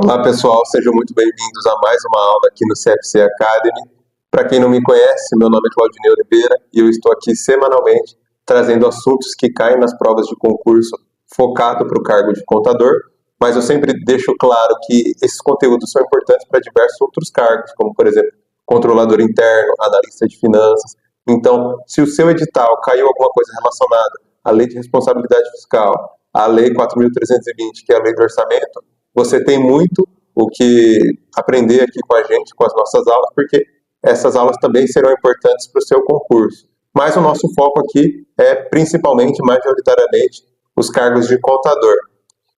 Olá pessoal, sejam muito bem-vindos a mais uma aula aqui no CFC Academy. Para quem não me conhece, meu nome é Claudinei Oliveira e eu estou aqui semanalmente trazendo assuntos que caem nas provas de concurso focado para o cargo de contador, mas eu sempre deixo claro que esses conteúdos são importantes para diversos outros cargos, como por exemplo, controlador interno, analista de finanças. Então, se o seu edital caiu alguma coisa relacionada à lei de responsabilidade fiscal, à lei 4.320, que é a lei do orçamento, você tem muito o que aprender aqui com a gente, com as nossas aulas, porque essas aulas também serão importantes para o seu concurso. Mas o nosso foco aqui é principalmente, majoritariamente, os cargos de contador.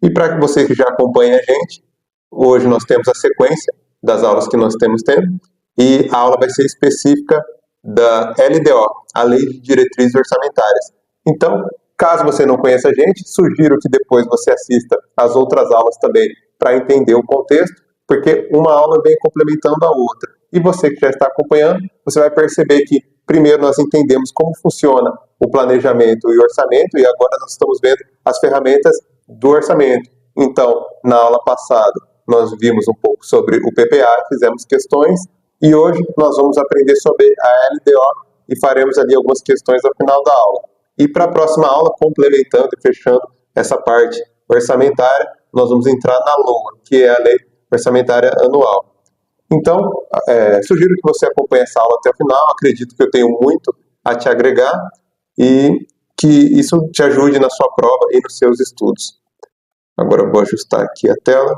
E para você que já acompanha a gente, hoje nós temos a sequência das aulas que nós temos tendo, e a aula vai ser específica da LDO, a Lei de Diretrizes Orçamentárias. Então, caso você não conheça a gente, sugiro que depois você assista às outras aulas também para entender o contexto, porque uma aula vem complementando a outra. E você que já está acompanhando, você vai perceber que primeiro nós entendemos como funciona o planejamento e o orçamento, e agora nós estamos vendo as ferramentas do orçamento. Então, na aula passada, nós vimos um pouco sobre o PPA, fizemos questões, e hoje nós vamos aprender sobre a LDO e faremos ali algumas questões ao final da aula. E para a próxima aula, complementando e fechando essa parte orçamentária, nós vamos entrar na LOA, que é a Lei Orçamentária Anual. Então, sugiro que você acompanhe essa aula até o final. Acredito que eu tenho muito a te agregar e que isso te ajude na sua prova e nos seus estudos. Agora eu vou ajustar aqui a tela.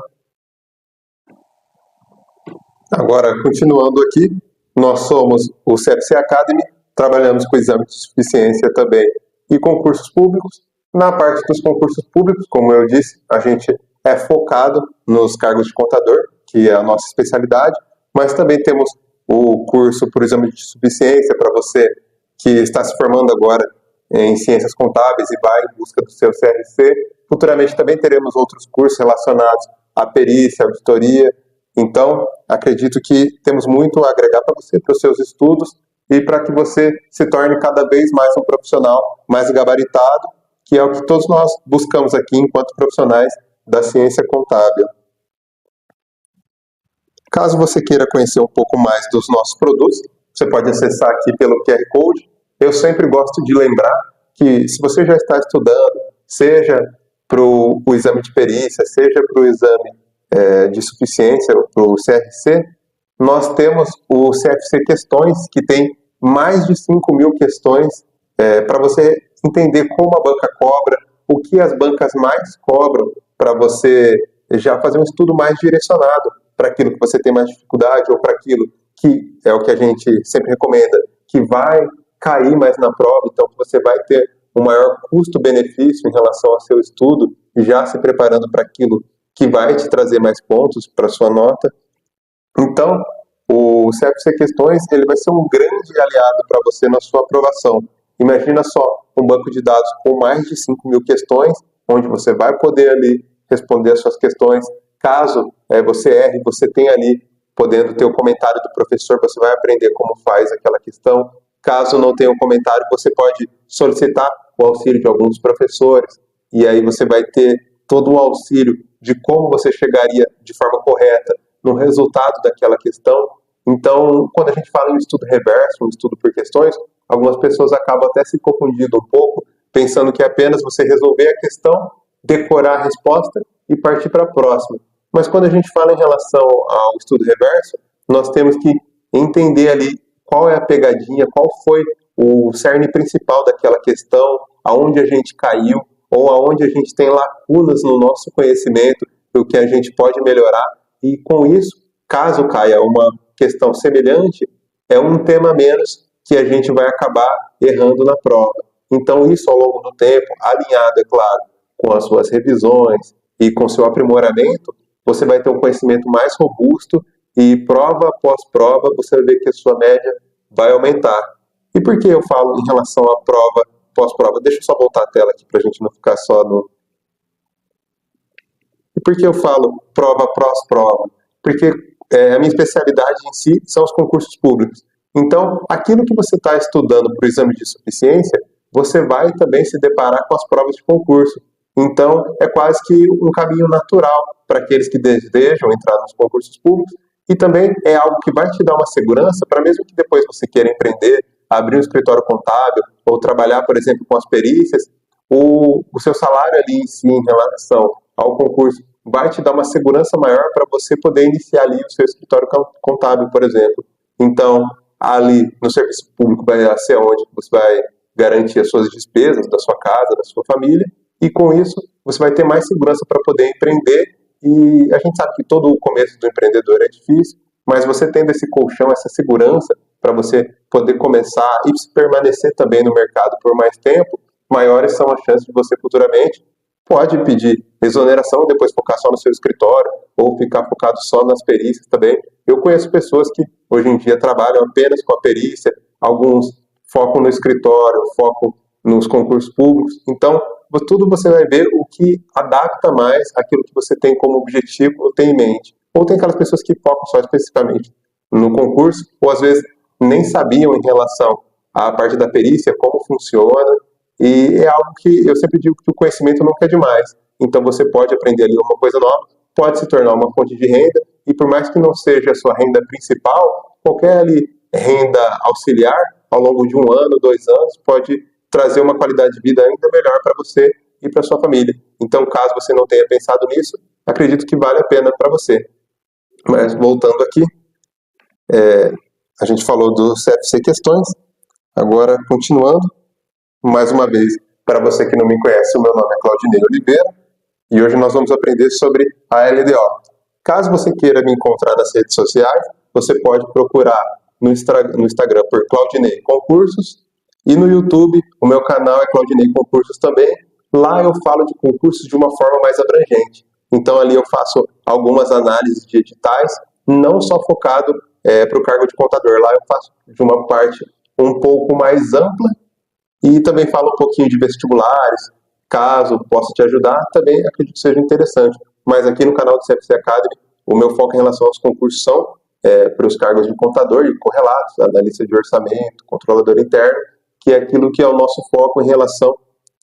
Agora, continuando aqui, nós somos o CFC Academy, trabalhamos com exame de suficiência também e concursos públicos. Na parte dos concursos públicos, como eu disse, a gente é focado nos cargos de contador, que é a nossa especialidade, mas também temos o curso por exame de suficiência para você que está se formando agora em ciências contábeis e vai em busca do seu CRC. Futuramente também teremos outros cursos relacionados à perícia, auditoria. Então, acredito que temos muito a agregar para você, para os seus estudos e para que você se torne cada vez mais um profissional mais gabaritado, que é o que todos nós buscamos aqui enquanto profissionais da ciência contábil. Caso você queira conhecer um pouco mais dos nossos produtos, você pode acessar aqui pelo QR Code. Eu sempre gosto de lembrar que se você já está estudando, seja para o exame de perícia, seja para o exame de suficiência, para o CRC, nós temos o CFC Questões, que tem mais de 5.000 questões para você entender como a banca cobra, o que as bancas mais cobram, para você já fazer um estudo mais direcionado para aquilo que você tem mais dificuldade ou para aquilo que é o que a gente sempre recomenda, que vai cair mais na prova, então você vai ter um maior custo-benefício em relação ao seu estudo e já se preparando para aquilo que vai te trazer mais pontos para sua nota. Então, o CFC Questões ele vai ser um grande aliado para você na sua aprovação. Imagina só um banco de dados com mais de 5.000 questões, onde você vai poder ali responder as suas questões. Caso você erre, você tem ali, podendo ter o comentário do professor, você vai aprender como faz aquela questão. Caso não tenha um comentário, você pode solicitar o auxílio de alguns professores, e aí você vai ter todo o auxílio de como você chegaria de forma correta no resultado daquela questão. Então, quando a gente fala em estudo reverso, um estudo por questões, algumas pessoas acabam até se confundindo um pouco, pensando que é apenas você resolver a questão, decorar a resposta e partir para a próxima. Mas quando a gente fala em relação ao estudo reverso, nós temos que entender ali qual é a pegadinha, qual foi o cerne principal daquela questão, aonde a gente caiu, ou aonde a gente tem lacunas no nosso conhecimento, o que a gente pode melhorar. E com isso, caso caia uma questão semelhante, é um tema a menos que a gente vai acabar errando na prova. Então isso ao longo do tempo, alinhado, é claro, com as suas revisões e com seu aprimoramento, você vai ter um conhecimento mais robusto e prova após prova você vai ver que a sua média vai aumentar. E por que eu falo em relação à prova pós-prova? Deixa eu só voltar a tela aqui para a gente não ficar só no... E por que eu falo prova pós-prova? Porque a minha especialidade em si são os concursos públicos. Então, aquilo que você está estudando para o exame de suficiência, você vai também se deparar com as provas de concurso. Então, é quase que um caminho natural para aqueles que desejam entrar nos concursos públicos, e também é algo que vai te dar uma segurança para, mesmo que depois você queira empreender, abrir um escritório contábil ou trabalhar, por exemplo, com as perícias, o seu salário ali em si, em relação ao concurso, vai te dar uma segurança maior para você poder iniciar ali o seu escritório contábil, por exemplo. Então, ali no serviço público vai ser onde você vai garantir as suas despesas da sua casa, da sua família, e com isso você vai ter mais segurança para poder empreender. E a gente sabe que todo o começo do empreendedor é difícil, mas você tendo esse colchão, essa segurança para você poder começar e permanecer também no mercado por mais tempo, maiores são as chances de você futuramente pode pedir exoneração, depois focar só no seu escritório, ou ficar focado só nas perícias também. Eu conheço pessoas que hoje em dia trabalham apenas com a perícia, alguns focam no escritório, focam nos concursos públicos. Então, tudo você vai ver o que adapta mais aquilo que você tem como objetivo ou tem em mente. Ou tem aquelas pessoas que focam só especificamente no concurso, ou às vezes nem sabiam em relação à parte da perícia, como funciona, e é algo que eu sempre digo que o conhecimento nunca é demais. Então você pode aprender ali uma coisa nova, pode se tornar uma fonte de renda, e por mais que não seja a sua renda principal, qualquer ali renda auxiliar, ao longo de 1 ano, 2 anos, pode trazer uma qualidade de vida ainda melhor para você e para sua família. Então, caso você não tenha pensado nisso, acredito que vale a pena para você. Mas voltando aqui, a gente falou do CFC Questões, agora continuando, mais uma vez, para você que não me conhece, o meu nome é Claudinei Oliveira, e hoje nós vamos aprender sobre a LDO. Caso você queira me encontrar nas redes sociais, você pode procurar no Instagram por Claudinei Concursos, e no YouTube, o meu canal é Claudinei Concursos também. Lá eu falo de concursos de uma forma mais abrangente. Então ali eu faço algumas análises de editais, não só focado para o cargo de contador. Lá eu faço de uma parte um pouco mais ampla e também falo um pouquinho de vestibulares. Caso possa te ajudar, também acredito que seja interessante. Mas aqui no canal do CFC Academy, o meu foco em relação aos concursos são para os cargos de contador e correlatos, analista de orçamento, controlador interno, que é aquilo que é o nosso foco em relação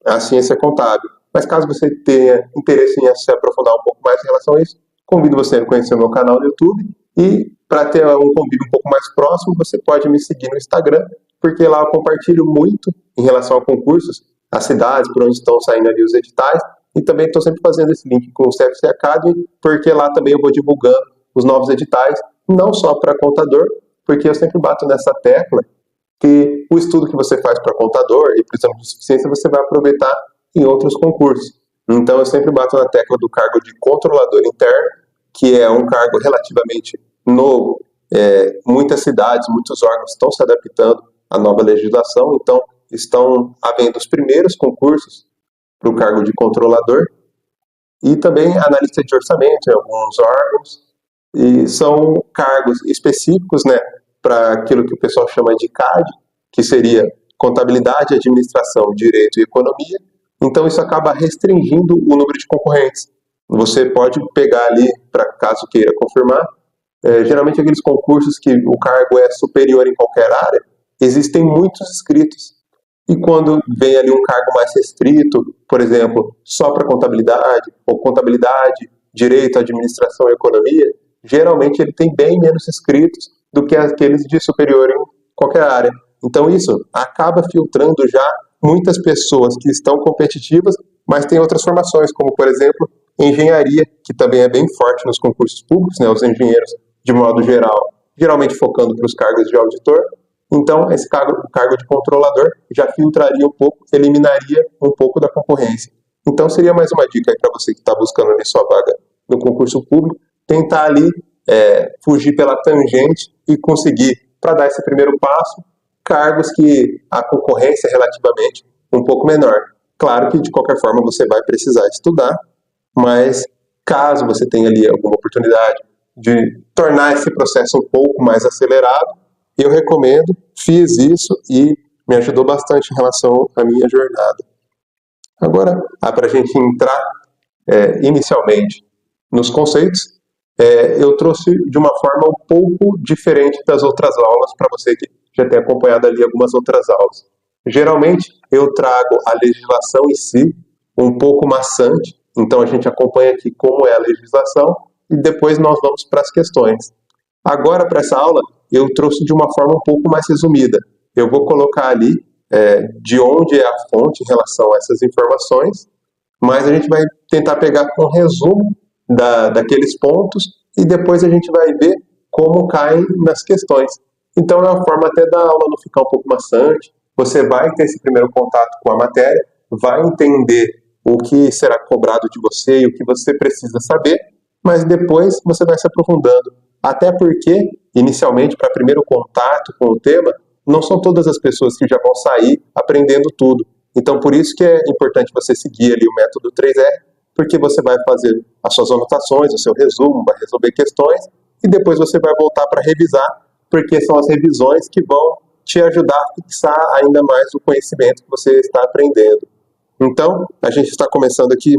à ciência contábil. Mas caso você tenha interesse em se aprofundar um pouco mais em relação a isso, convido você a conhecer o meu canal no YouTube, e para ter um convívio um pouco mais próximo, você pode me seguir no Instagram, porque lá eu compartilho muito em relação a concursos, as cidades por onde estão saindo ali os editais, e também estou sempre fazendo esse link com o CFC Academy, porque lá também eu vou divulgando os novos editais, não só para contador, porque eu sempre bato nessa tecla que o estudo que você faz para contador e para exame de suficiência você vai aproveitar em outros concursos. Então eu sempre bato na tecla do cargo de controlador interno, que é um cargo relativamente novo. Muitas cidades, muitos órgãos estão se adaptando à nova legislação, então estão havendo os primeiros concursos para o cargo de controlador, e também analista de orçamento em alguns órgãos, e são cargos específicos, né, para aquilo que o pessoal chama de CAD, que seria contabilidade, administração, direito e economia. Então isso acaba restringindo o número de concorrentes. Você pode pegar ali, para caso queira confirmar, geralmente aqueles concursos que o cargo é superior em qualquer área, existem muitos inscritos. E quando vem ali um cargo mais restrito, por exemplo, só para contabilidade, ou contabilidade, direito, administração e economia, geralmente ele tem bem menos inscritos do que aqueles de superior em qualquer área. Então isso acaba filtrando já muitas pessoas que estão competitivas, mas tem outras formações, como por exemplo, engenharia, que também é bem forte nos concursos públicos, né, os engenheiros de modo geral, geralmente focando para os cargos de auditor. Então esse cargo de controlador já filtraria um pouco, eliminaria um pouco da concorrência. Então seria mais uma dica aí para você que está buscando ali sua vaga no concurso público, tentar ali fugir pela tangente e conseguir, para dar esse primeiro passo, cargos que a concorrência é relativamente um pouco menor. Claro que, de qualquer forma, você vai precisar estudar, mas caso você tenha ali alguma oportunidade de tornar esse processo um pouco mais acelerado, eu recomendo, fiz isso e me ajudou bastante em relação à minha jornada. Agora, para a gente entrar inicialmente nos conceitos, eu trouxe de uma forma um pouco diferente das outras aulas, para você que já tem acompanhado ali algumas outras aulas. Geralmente, eu trago a legislação em si, um pouco maçante, então a gente acompanha aqui como é a legislação e depois nós vamos para as questões. Agora, para essa aula, eu trouxe de uma forma um pouco mais resumida. Eu vou colocar ali de onde é a fonte em relação a essas informações, mas a gente vai tentar pegar um resumo daqueles pontos e depois a gente vai ver como caem nas questões. Então é uma forma até da aula não ficar um pouco maçante, você vai ter esse primeiro contato com a matéria, vai entender o que será cobrado de você e o que você precisa saber, mas depois você vai se aprofundando. Até porque, inicialmente, para primeiro contato com o tema, não são todas as pessoas que já vão sair aprendendo tudo. Então, por isso que é importante você seguir ali o método 3R, porque você vai fazer as suas anotações, o seu resumo, vai resolver questões, e depois você vai voltar para revisar, porque são as revisões que vão te ajudar a fixar ainda mais o conhecimento que você está aprendendo. Então, a gente está começando aqui.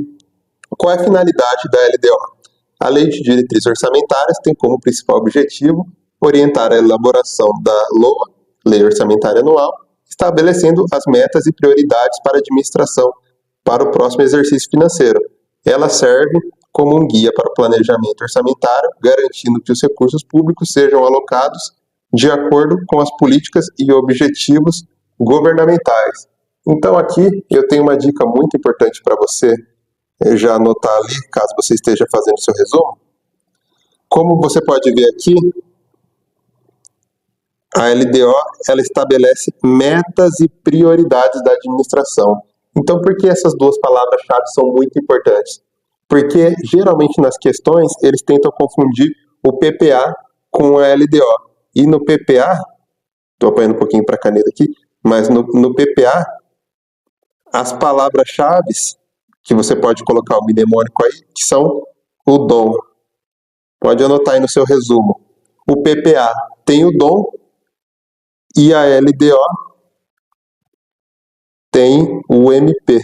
Qual é a finalidade da LDO? A Lei de Diretrizes Orçamentárias tem como principal objetivo orientar a elaboração da LOA, Lei Orçamentária Anual, estabelecendo as metas e prioridades para a administração para o próximo exercício financeiro. Ela serve como um guia para o planejamento orçamentário, garantindo que os recursos públicos sejam alocados de acordo com as políticas e objetivos governamentais. Então aqui eu tenho uma dica muito importante para você já anotar ali, caso você esteja fazendo seu resumo. Como você pode ver aqui, a LDO ela estabelece metas e prioridades da administração. Então, por que essas duas palavras-chave são muito importantes? Porque, geralmente, nas questões, eles tentam confundir o PPA com a LDO. E no PPA, estou apanhando um pouquinho para a caneta aqui, mas no PPA, as palavras-chave que você pode colocar o mnemônico aí, que são o dom. Pode anotar aí no seu resumo. O PPA tem o dom e a LDO tem o MP.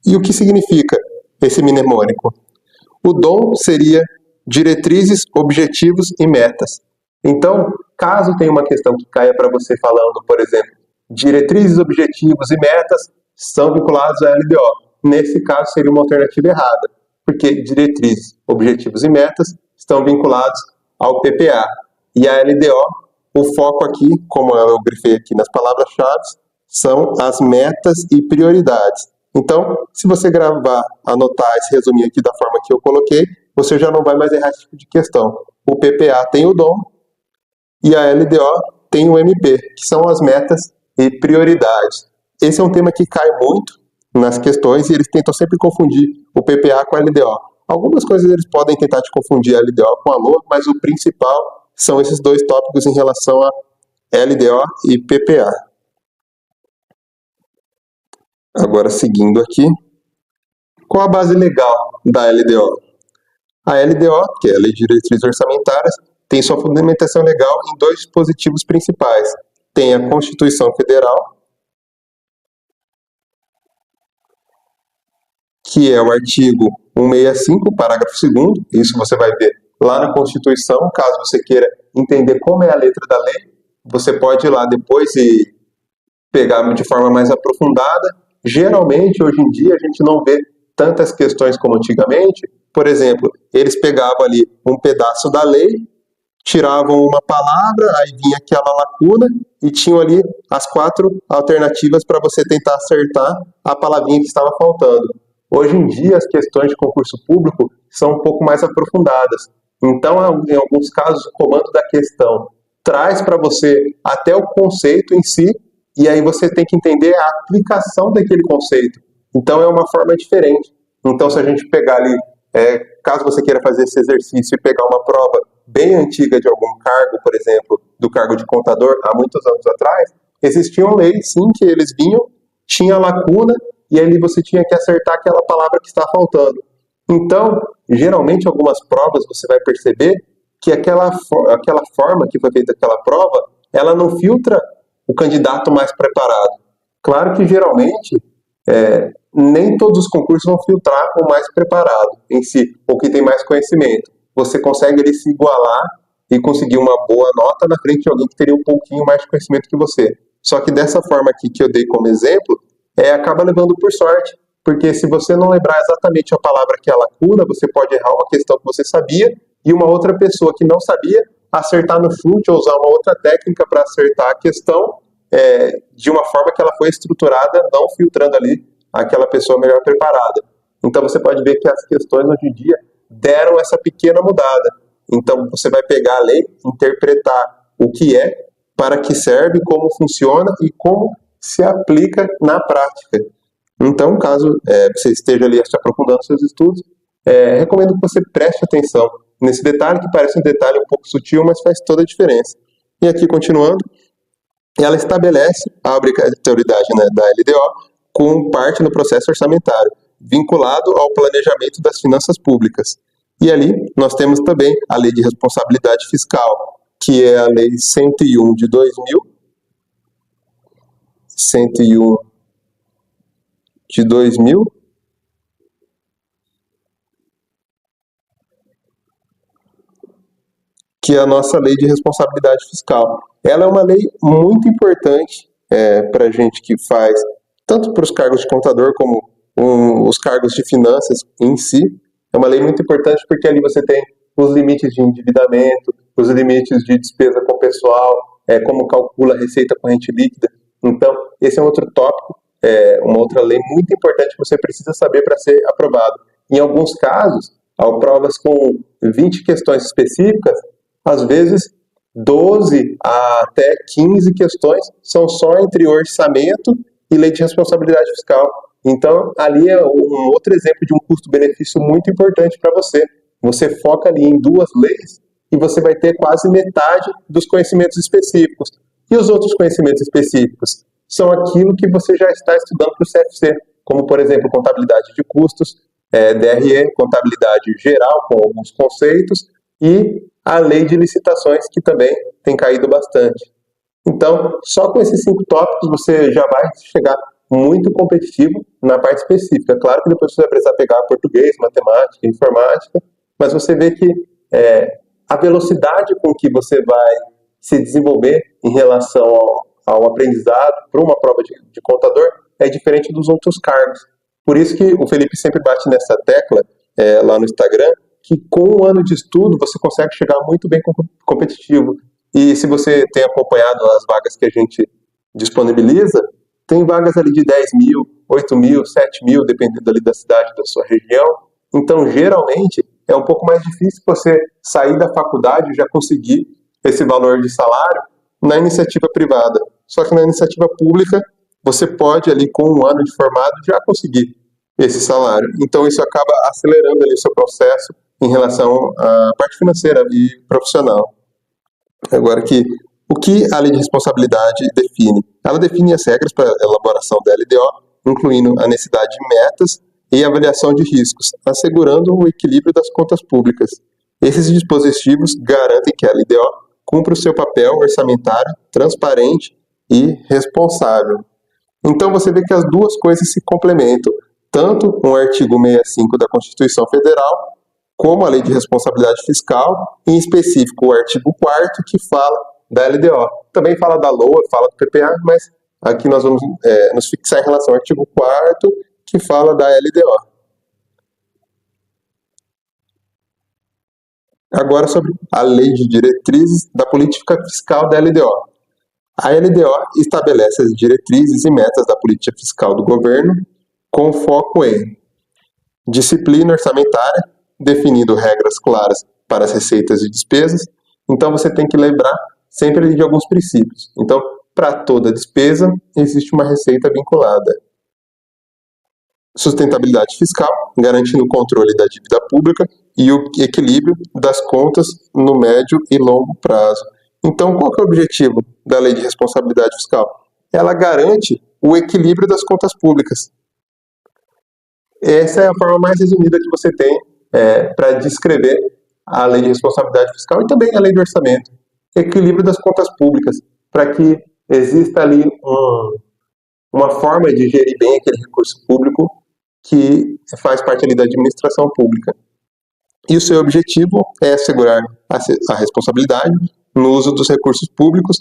E o que significa esse mnemônico? O dom seria diretrizes, objetivos e metas. Então, caso tenha uma questão que caia para você falando, por exemplo, diretrizes, objetivos e metas são vinculados à LDO. Nesse caso, seria uma alternativa errada, porque diretrizes, objetivos e metas estão vinculados ao PPA. E a LDO, o foco aqui, como eu grifei aqui nas palavras-chave, são as metas e prioridades. Então, se você gravar, anotar esse resuminho aqui da forma que eu coloquei, você já não vai mais errar esse tipo de questão. O PPA tem o dom e a LDO tem o MP, que são as metas e prioridades. Esse é um tema que cai muito nas questões e eles tentam sempre confundir o PPA com a LDO. Algumas coisas eles podem tentar te confundir a LDO com a LOA, mas o principal são esses dois tópicos em relação a LDO e PPA. Agora, seguindo aqui, qual a base legal da LDO? A LDO, que é a Lei de Diretrizes Orçamentárias, tem sua fundamentação legal em dois dispositivos principais. Tem a Constituição Federal, que é o artigo 165, parágrafo 2º, isso você vai ver lá na Constituição. Caso você queira entender como é a letra da lei, você pode ir lá depois e pegar de forma mais aprofundada. Geralmente, hoje em dia, a gente não vê tantas questões como antigamente. Por exemplo, eles pegavam ali um pedaço da lei, tiravam uma palavra, aí vinha aquela lacuna e tinham ali as 4 alternativas para você tentar acertar a palavrinha que estava faltando. Hoje em dia, as questões de concurso público são um pouco mais aprofundadas. Então, em alguns casos, o comando da questão traz para você até o conceito em si, e aí você tem que entender a aplicação daquele conceito. Então, é uma forma diferente. Então, se a gente pegar ali, caso você queira fazer esse exercício e pegar uma prova bem antiga de algum cargo, por exemplo, do cargo de contador, há muitos anos atrás, existiam leis, sim, que eles vinham, tinha lacuna, e aí você tinha que acertar aquela palavra que está faltando. Então, geralmente, algumas provas você vai perceber que aquela forma que foi feita aquela prova, ela não filtra o candidato mais preparado. Claro que, geralmente, nem todos os concursos vão filtrar o mais preparado em si, ou que tem mais conhecimento. Você consegue ali se igualar e conseguir uma boa nota na frente de alguém que teria um pouquinho mais de conhecimento que você. Só que dessa forma aqui que eu dei como exemplo, acaba levando por sorte, porque se você não lembrar exatamente a palavra que é lacuna, você pode errar uma questão que você sabia e uma outra pessoa que não sabia acertar no chute ou usar uma outra técnica para acertar a questão de uma forma que ela foi estruturada, não filtrando ali aquela pessoa melhor preparada. Então você pode ver que as questões hoje em dia deram essa pequena mudada. Então você vai pegar a lei, interpretar o que é, para que serve, como funciona e como se aplica na prática. Então, caso você esteja ali se aprofundando seus estudos, recomendo que você preste atenção nesse detalhe, que parece um detalhe um pouco sutil, mas faz toda a diferença. E aqui, continuando, ela estabelece a obrigatoriedade, né, da LDO com parte no processo orçamentário, vinculado ao planejamento das finanças públicas. E ali nós temos também a Lei de Responsabilidade Fiscal, que é a Lei 101 de 2000, 101 de 2000, que é a nossa Lei de Responsabilidade Fiscal. Ela é uma lei muito importante para a gente que faz, tanto para os cargos de contador como os cargos de finanças em si. É uma lei muito importante porque ali você tem os limites de endividamento, os limites de despesa com o pessoal, como calcula a receita corrente líquida. Então, esse é um outro tópico, uma outra lei muito importante que você precisa saber para ser aprovado. Em alguns casos, provas com 20 questões específicas, às vezes 12 até 15 questões são só entre orçamento e lei de responsabilidade fiscal. Então, ali é um outro exemplo de um custo-benefício muito importante para você. Você foca ali em duas leis e você vai ter quase metade dos conhecimentos específicos. E os outros conhecimentos específicos são aquilo que você já está estudando para o CFC, como, por exemplo, contabilidade de custos, DRE, contabilidade geral, com alguns conceitos, e a lei de licitações, que também tem caído bastante. Então, só com esses 5 tópicos você já vai chegar muito competitivo na parte específica. Claro que depois você vai precisar pegar português, matemática, informática, mas você vê que a velocidade com que você vai se desenvolver em relação ao aprendizado para uma prova de contador é diferente dos outros cargos. Por isso que o Felipe sempre bate nessa tecla lá no Instagram, que com um ano de estudo você consegue chegar muito bem competitivo. E se você tem acompanhado as vagas que a gente disponibiliza, tem vagas ali de 10 mil, 8 mil, 7 mil, dependendo ali da cidade, da sua região. Então, geralmente, é um pouco mais difícil você sair da faculdade e já conseguir esse valor de salário na iniciativa privada. Só que na iniciativa pública, você pode ali, com um ano de formado, já conseguir esse salário. Então, isso acaba acelerando ali o seu processo em relação à parte financeira e profissional. Agora o que a Lei de Responsabilidade define? Ela define as regras para a elaboração da LDO, incluindo a necessidade de metas e avaliação de riscos, assegurando o equilíbrio das contas públicas. Esses dispositivos garantem que a LDO cumpra o seu papel orçamentário, transparente e responsável. Então você vê que as duas coisas se complementam, tanto o artigo 65 da Constituição Federal, como a Lei de Responsabilidade Fiscal, em específico o artigo 4º, que fala da LDO. Também fala da LOA, fala do PPA, mas aqui nós vamos nos fixar em relação ao artigo 4º, que fala da LDO. Agora sobre a Lei de Diretrizes da Política Fiscal da LDO. A LDO estabelece as diretrizes e metas da política fiscal do governo, com foco em disciplina orçamentária, definindo regras claras para as receitas e despesas. Então você tem que lembrar sempre de alguns princípios. Então, para toda despesa, existe uma receita vinculada. Sustentabilidade fiscal, garantindo o controle da dívida pública e o equilíbrio das contas no médio e longo prazo. Então, qual que é o objetivo da Lei de Responsabilidade Fiscal? Ela garante o equilíbrio das contas públicas. Essa é a forma mais resumida que você tem para descrever a Lei de Responsabilidade Fiscal e também a Lei de Orçamento. Equilíbrio das contas públicas, para que exista ali uma forma de gerir bem aquele recurso público que faz parte ali da administração pública. E o seu objetivo é assegurar a responsabilidade no uso dos recursos públicos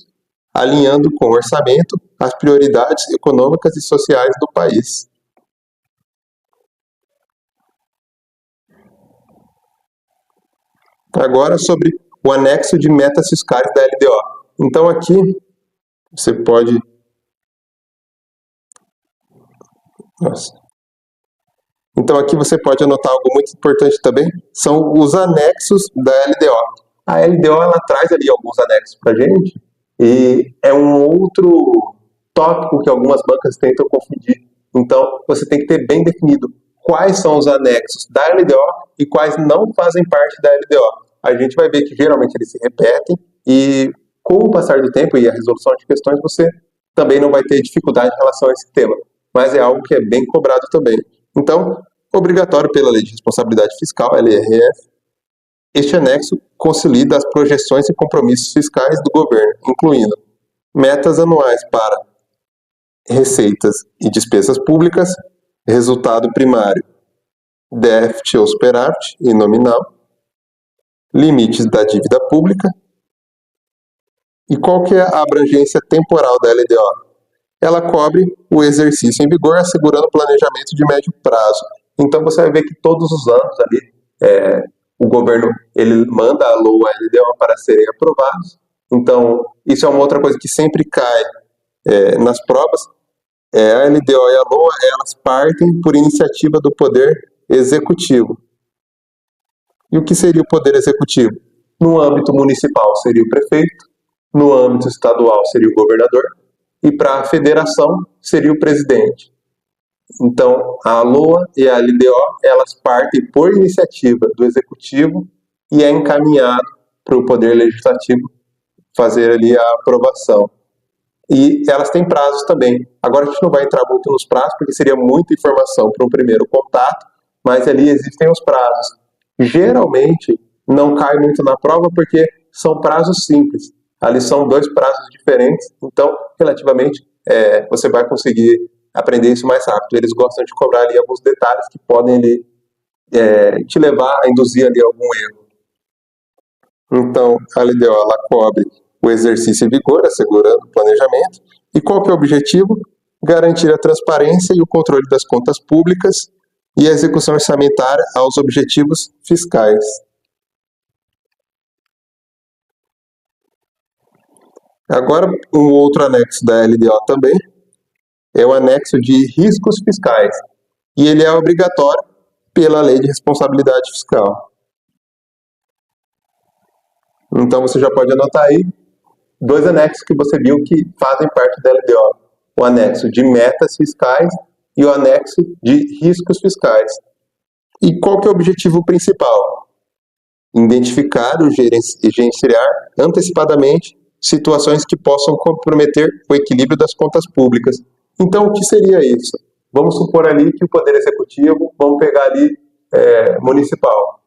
alinhando com o orçamento as prioridades econômicas e sociais do país. Agora sobre o anexo de metas fiscais da LDO. Então aqui você pode... Então aqui você pode anotar algo muito importante também, são os anexos da LDO. A LDO ela traz ali alguns anexos para a gente, e é um outro tópico que algumas bancas tentam confundir. Então você tem que ter bem definido quais são os anexos da LDO e quais não fazem parte da LDO. A gente vai ver que geralmente eles se repetem, e com o passar do tempo e a resolução de questões, você também não vai ter dificuldade em relação a esse tema. Mas é algo que é bem cobrado também. Então, obrigatório pela Lei de Responsabilidade Fiscal, LRF, este anexo consolida as projeções e compromissos fiscais do governo, incluindo metas anuais para receitas e despesas públicas, resultado primário, déficit ou superávit e nominal, limites da dívida pública. E qual que é a abrangência temporal da LDO? Ela cobre o exercício em vigor, assegurando o planejamento de médio prazo. Então você vai ver que todos os anos ali, o governo ele manda a LOA e a LDO para serem aprovados. Então isso é uma outra coisa que sempre cai nas provas. A LDO e a LOA, elas partem por iniciativa do Poder Executivo. E o que seria o Poder Executivo? No âmbito municipal seria o prefeito, no âmbito estadual seria o governador, e para a federação seria o presidente. Então, a LOA e a LDO, elas partem por iniciativa do Executivo e é encaminhado para o Poder Legislativo fazer ali a aprovação. E elas têm prazos também. Agora a gente não vai entrar muito nos prazos, porque seria muita informação para um primeiro contato, mas ali existem os prazos. Geralmente, não cai muito na prova, porque são prazos simples. Ali são 2 prazos diferentes, então, relativamente, você vai conseguir aprender isso mais rápido. Eles gostam de cobrar ali alguns detalhes que podem ali, te levar a induzir ali algum erro. Então, a LDO, ela cobre o exercício em vigor, assegurando o planejamento. E qual que é o objetivo? Garantir a transparência e o controle das contas públicas e a execução orçamentária aos objetivos fiscais. Agora, um outro anexo da LDO também é o anexo de riscos fiscais, e ele é obrigatório pela Lei de Responsabilidade Fiscal. Então você já pode anotar aí 2 anexos que você viu que fazem parte da LDO. O anexo de metas fiscais e o anexo de riscos fiscais. E qual que é o objetivo principal? Identificar e gerenciar antecipadamente situações que possam comprometer o equilíbrio das contas públicas. Então, o que seria isso? Vamos supor ali que o Poder Executivo, vamos pegar ali municipal.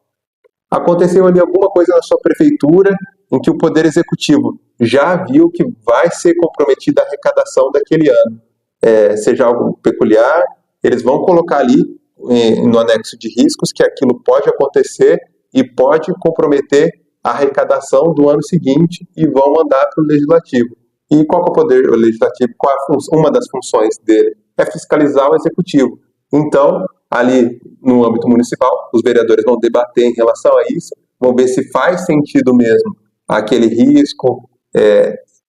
Aconteceu ali alguma coisa na sua prefeitura em que o Poder Executivo já viu que vai ser comprometida a arrecadação daquele ano. Seja algo peculiar, eles vão colocar ali no anexo de riscos que aquilo pode acontecer e pode comprometer a arrecadação do ano seguinte e vão mandar para o Legislativo. E qual que é o Poder Legislativo? Qual uma das funções dele? É fiscalizar o Executivo. Então, ali no âmbito municipal, os vereadores vão debater em relação a isso, vão ver se faz sentido mesmo aquele risco.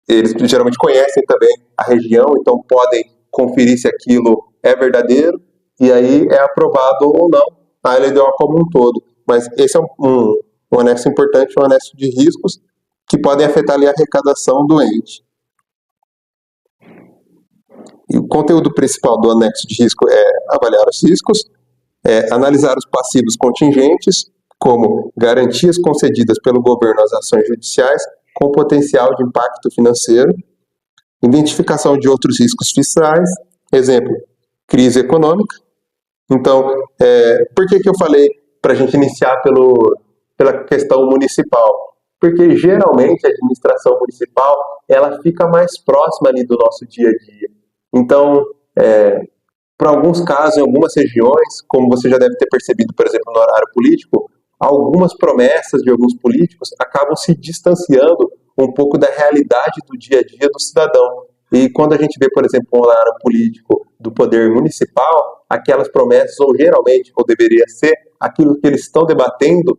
Eles geralmente conhecem também a região, então podem conferir se aquilo é verdadeiro, e aí é aprovado ou não a LDO como um todo. Mas esse é um anexo importante, um anexo de riscos que podem afetar ali a arrecadação do ente. E o conteúdo principal do anexo de risco é avaliar os riscos, analisar os passivos contingentes, como garantias concedidas pelo governo às ações judiciais com potencial de impacto financeiro, identificação de outros riscos fiscais, exemplo, crise econômica. Então, por que eu falei para a gente iniciar pela questão municipal? Porque geralmente a administração municipal ela fica mais próxima ali do nosso dia a dia. Então, para alguns casos, em algumas regiões, como você já deve ter percebido, por exemplo, no horário político, algumas promessas de alguns políticos acabam se distanciando um pouco da realidade do dia a dia do cidadão. E quando a gente vê, por exemplo, um horário político do poder municipal, aquelas promessas, ou geralmente, ou deveria ser, aquilo que eles estão debatendo,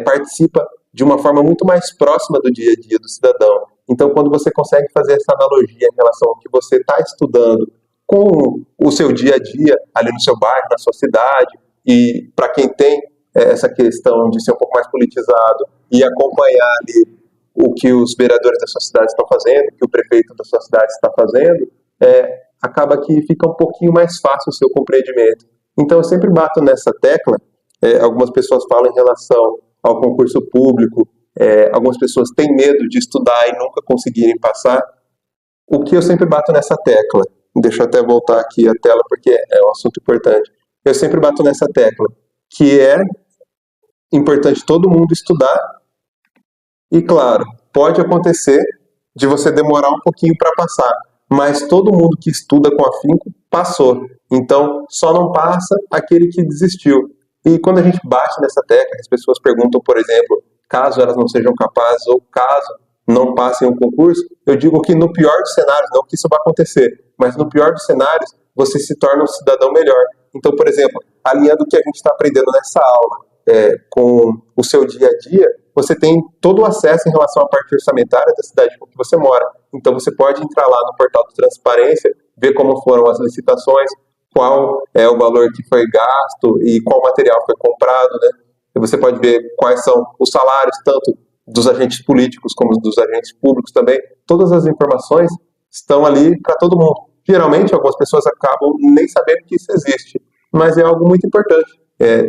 participa de uma forma muito mais próxima do dia a dia do cidadão. Então, quando você consegue fazer essa analogia em relação ao que você está estudando com o seu dia a dia, ali no seu bairro, na sua cidade, e para quem tem essa questão de ser um pouco mais politizado e acompanhar ali o que os vereadores da sua cidade estão fazendo, o que o prefeito da sua cidade está fazendo, acaba que fica um pouquinho mais fácil o seu compreendimento. Então, eu sempre bato nessa tecla. Algumas pessoas falam em relação ao concurso público, algumas pessoas têm medo de estudar e nunca conseguirem passar. O que eu sempre bato nessa tecla, deixa eu até voltar aqui a tela porque é um assunto importante, eu sempre bato nessa tecla, que é importante todo mundo estudar e, claro, pode acontecer de você demorar um pouquinho para passar, mas todo mundo que estuda com afinco passou, então só não passa aquele que desistiu. E quando a gente bate nessa tecla, as pessoas perguntam, por exemplo, caso elas não sejam capazes ou caso não passem um concurso, eu digo que no pior dos cenários, não que isso vai acontecer, mas no pior dos cenários, você se torna um cidadão melhor. Então, por exemplo, alinhando o que a gente está aprendendo nessa aula com o seu dia a dia, você tem todo o acesso em relação à parte orçamentária da cidade com que você mora. Então, você pode entrar lá no portal de transparência, ver como foram as licitações, qual é o valor que foi gasto e qual material foi comprado, né? E você pode ver quais são os salários, tanto dos agentes políticos como dos agentes públicos também. Todas as informações estão ali para todo mundo. Geralmente, algumas pessoas acabam nem sabendo que isso existe, mas é algo muito importante.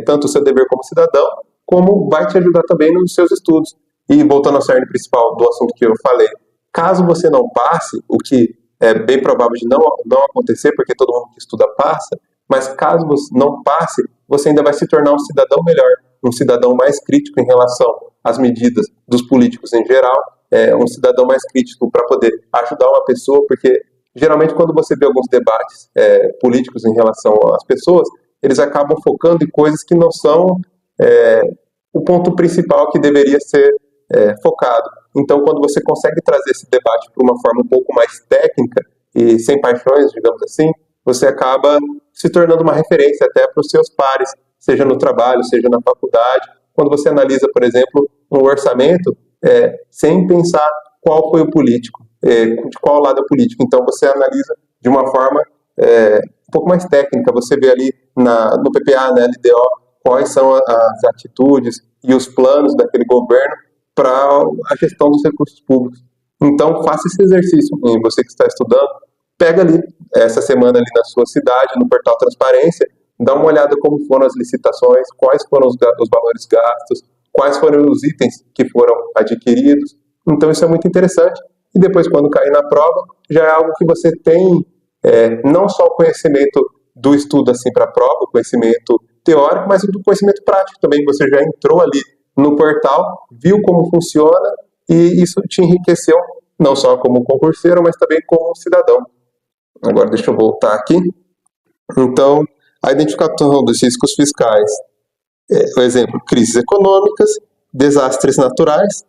Tanto o seu dever como cidadão, como vai te ajudar também nos seus estudos. E voltando ao cerne principal do assunto que eu falei, caso você não passe, o que é bem provável de não acontecer, porque todo mundo que estuda passa, mas caso você não passe, você ainda vai se tornar um cidadão melhor, um cidadão mais crítico em relação às medidas dos políticos em geral, um cidadão mais crítico para poder ajudar uma pessoa, porque geralmente quando você vê alguns debates políticos em relação às pessoas, eles acabam focando em coisas que não são o ponto principal que deveria ser focado. Então, quando você consegue trazer esse debate para uma forma um pouco mais técnica e sem paixões, digamos assim, você acaba se tornando uma referência até para os seus pares, seja no trabalho, seja na faculdade. Quando você analisa, por exemplo, um orçamento, sem pensar qual foi o político, de qual lado é o político. Então, você analisa de uma forma um pouco mais técnica. Você vê ali no PPA, na LDO, quais são as atitudes e os planos daquele governo para a gestão dos recursos públicos. Então, faça esse exercício. E você que está estudando, pega ali, essa semana ali na sua cidade, no portal Transparência, dá uma olhada como foram as licitações, quais foram os valores gastos, quais foram os itens que foram adquiridos. Então, isso é muito interessante. E depois, quando cair na prova, já é algo que você tem não só o conhecimento do estudo assim para a prova, o conhecimento teórico, mas do conhecimento prático também. Você já entrou ali no portal, viu como funciona e isso te enriqueceu, não só como concurseiro, mas também como cidadão. Agora deixa eu voltar aqui. Então, a identificação dos riscos fiscais. Por exemplo, crises econômicas, desastres naturais.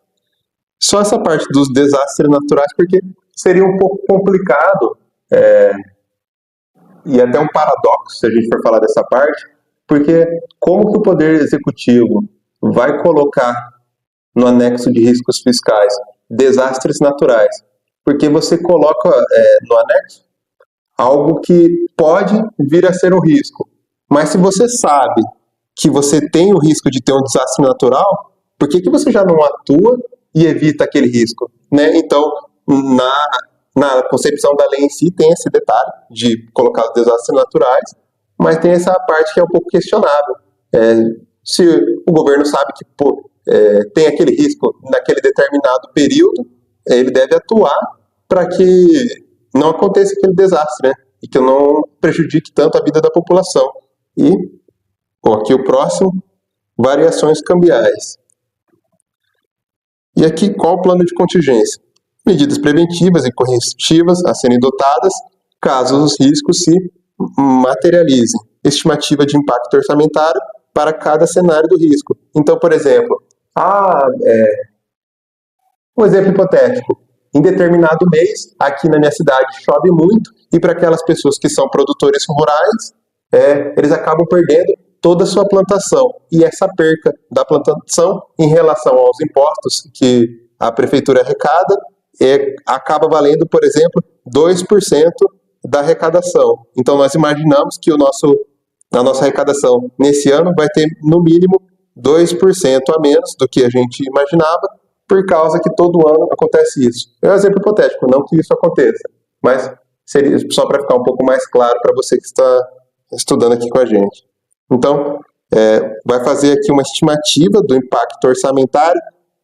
Só essa parte dos desastres naturais, porque seria um pouco complicado e até um paradoxo, se a gente for falar dessa parte, porque como que o Poder Executivo vai colocar no anexo de riscos fiscais desastres naturais? Porque você coloca no anexo algo que pode vir a ser um risco. Mas se você sabe que você tem o risco de ter um desastre natural, por que você já não atua e evita aquele risco? Né? Então, na concepção da lei em si, tem esse detalhe de colocar os desastres naturais, mas tem essa parte que é um pouco questionável. Se o governo sabe que tem aquele risco naquele determinado período, ele deve atuar para que não aconteça aquele desastre, né? E que não prejudique tanto a vida da população. E, aqui o próximo, variações cambiais. E aqui, qual o plano de contingência? Medidas preventivas e corretivas a serem adotadas caso os riscos se materializem. Estimativa de impacto orçamentário para cada cenário do risco. Então, por exemplo, Um exemplo hipotético, em determinado mês, aqui na minha cidade chove muito, e para aquelas pessoas que são produtores rurais, eles acabam perdendo toda a sua plantação. E essa perca da plantação em relação aos impostos que a prefeitura arrecada, acaba valendo, por exemplo, 2% da arrecadação. Então nós imaginamos que a nossa arrecadação nesse ano vai ter no mínimo 2% a menos do que a gente imaginava, por causa que todo ano acontece isso. É um exemplo hipotético, não que isso aconteça, mas seria só para ficar um pouco mais claro para você que está estudando aqui com a gente. Então, vai fazer aqui uma estimativa do impacto orçamentário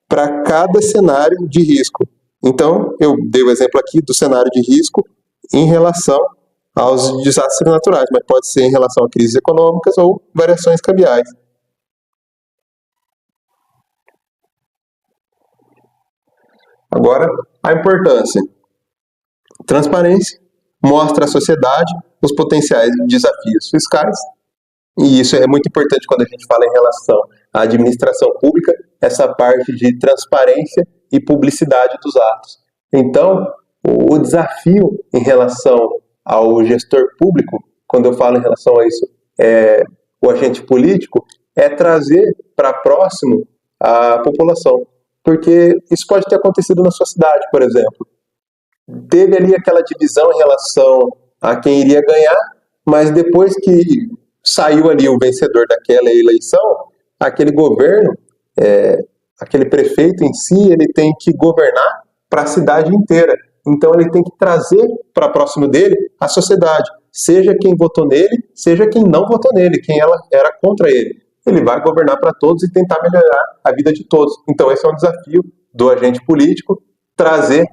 para cada cenário de risco. Então, eu dei o exemplo aqui do cenário de risco em relação aos desastres naturais, mas pode ser em relação a crises econômicas ou variações cambiais. Agora, a importância. Transparência mostra à sociedade os potenciais desafios fiscais, e isso é muito importante quando a gente fala em relação à administração pública, essa parte de transparência e publicidade dos atos. Então, o desafio em relação ao gestor público, quando eu falo em relação a isso, o agente político, é trazer para próximo a população. Porque isso pode ter acontecido na sua cidade, por exemplo. Teve ali aquela divisão em relação a quem iria ganhar, mas depois que saiu ali o vencedor daquela eleição, aquele governo, aquele prefeito em si, ele tem que governar para a cidade inteira. Então ele tem que trazer para próximo dele a sociedade, seja quem votou nele, seja quem não votou nele, quem ela era contra ele. Ele vai governar para todos e tentar melhorar a vida de todos. Então esse é um desafio do agente político, trazer,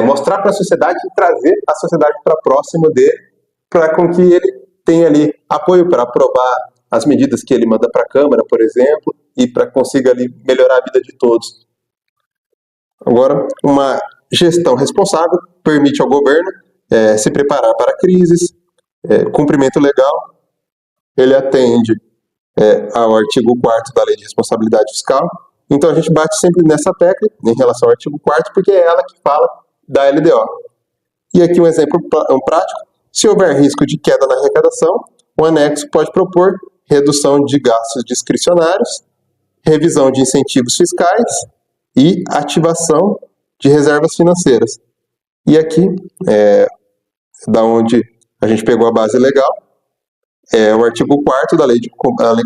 mostrar para a sociedade e trazer a sociedade para próximo dele, para com que ele tenha ali apoio para aprovar as medidas que ele manda para a Câmara, por exemplo, e para consiga ali melhorar a vida de todos. Agora, uma gestão responsável permite ao governo se preparar para crises, cumprimento legal, ele atende ao artigo 4º da Lei de Responsabilidade Fiscal. Então a gente bate sempre nessa tecla em relação ao artigo 4º, porque é ela que fala da LDO. E aqui um exemplo prático: se houver risco de queda na arrecadação, o anexo pode propor redução de gastos discricionários, revisão de incentivos fiscais e ativação de reservas financeiras. E aqui, da onde a gente pegou a base legal, o artigo 4º da lei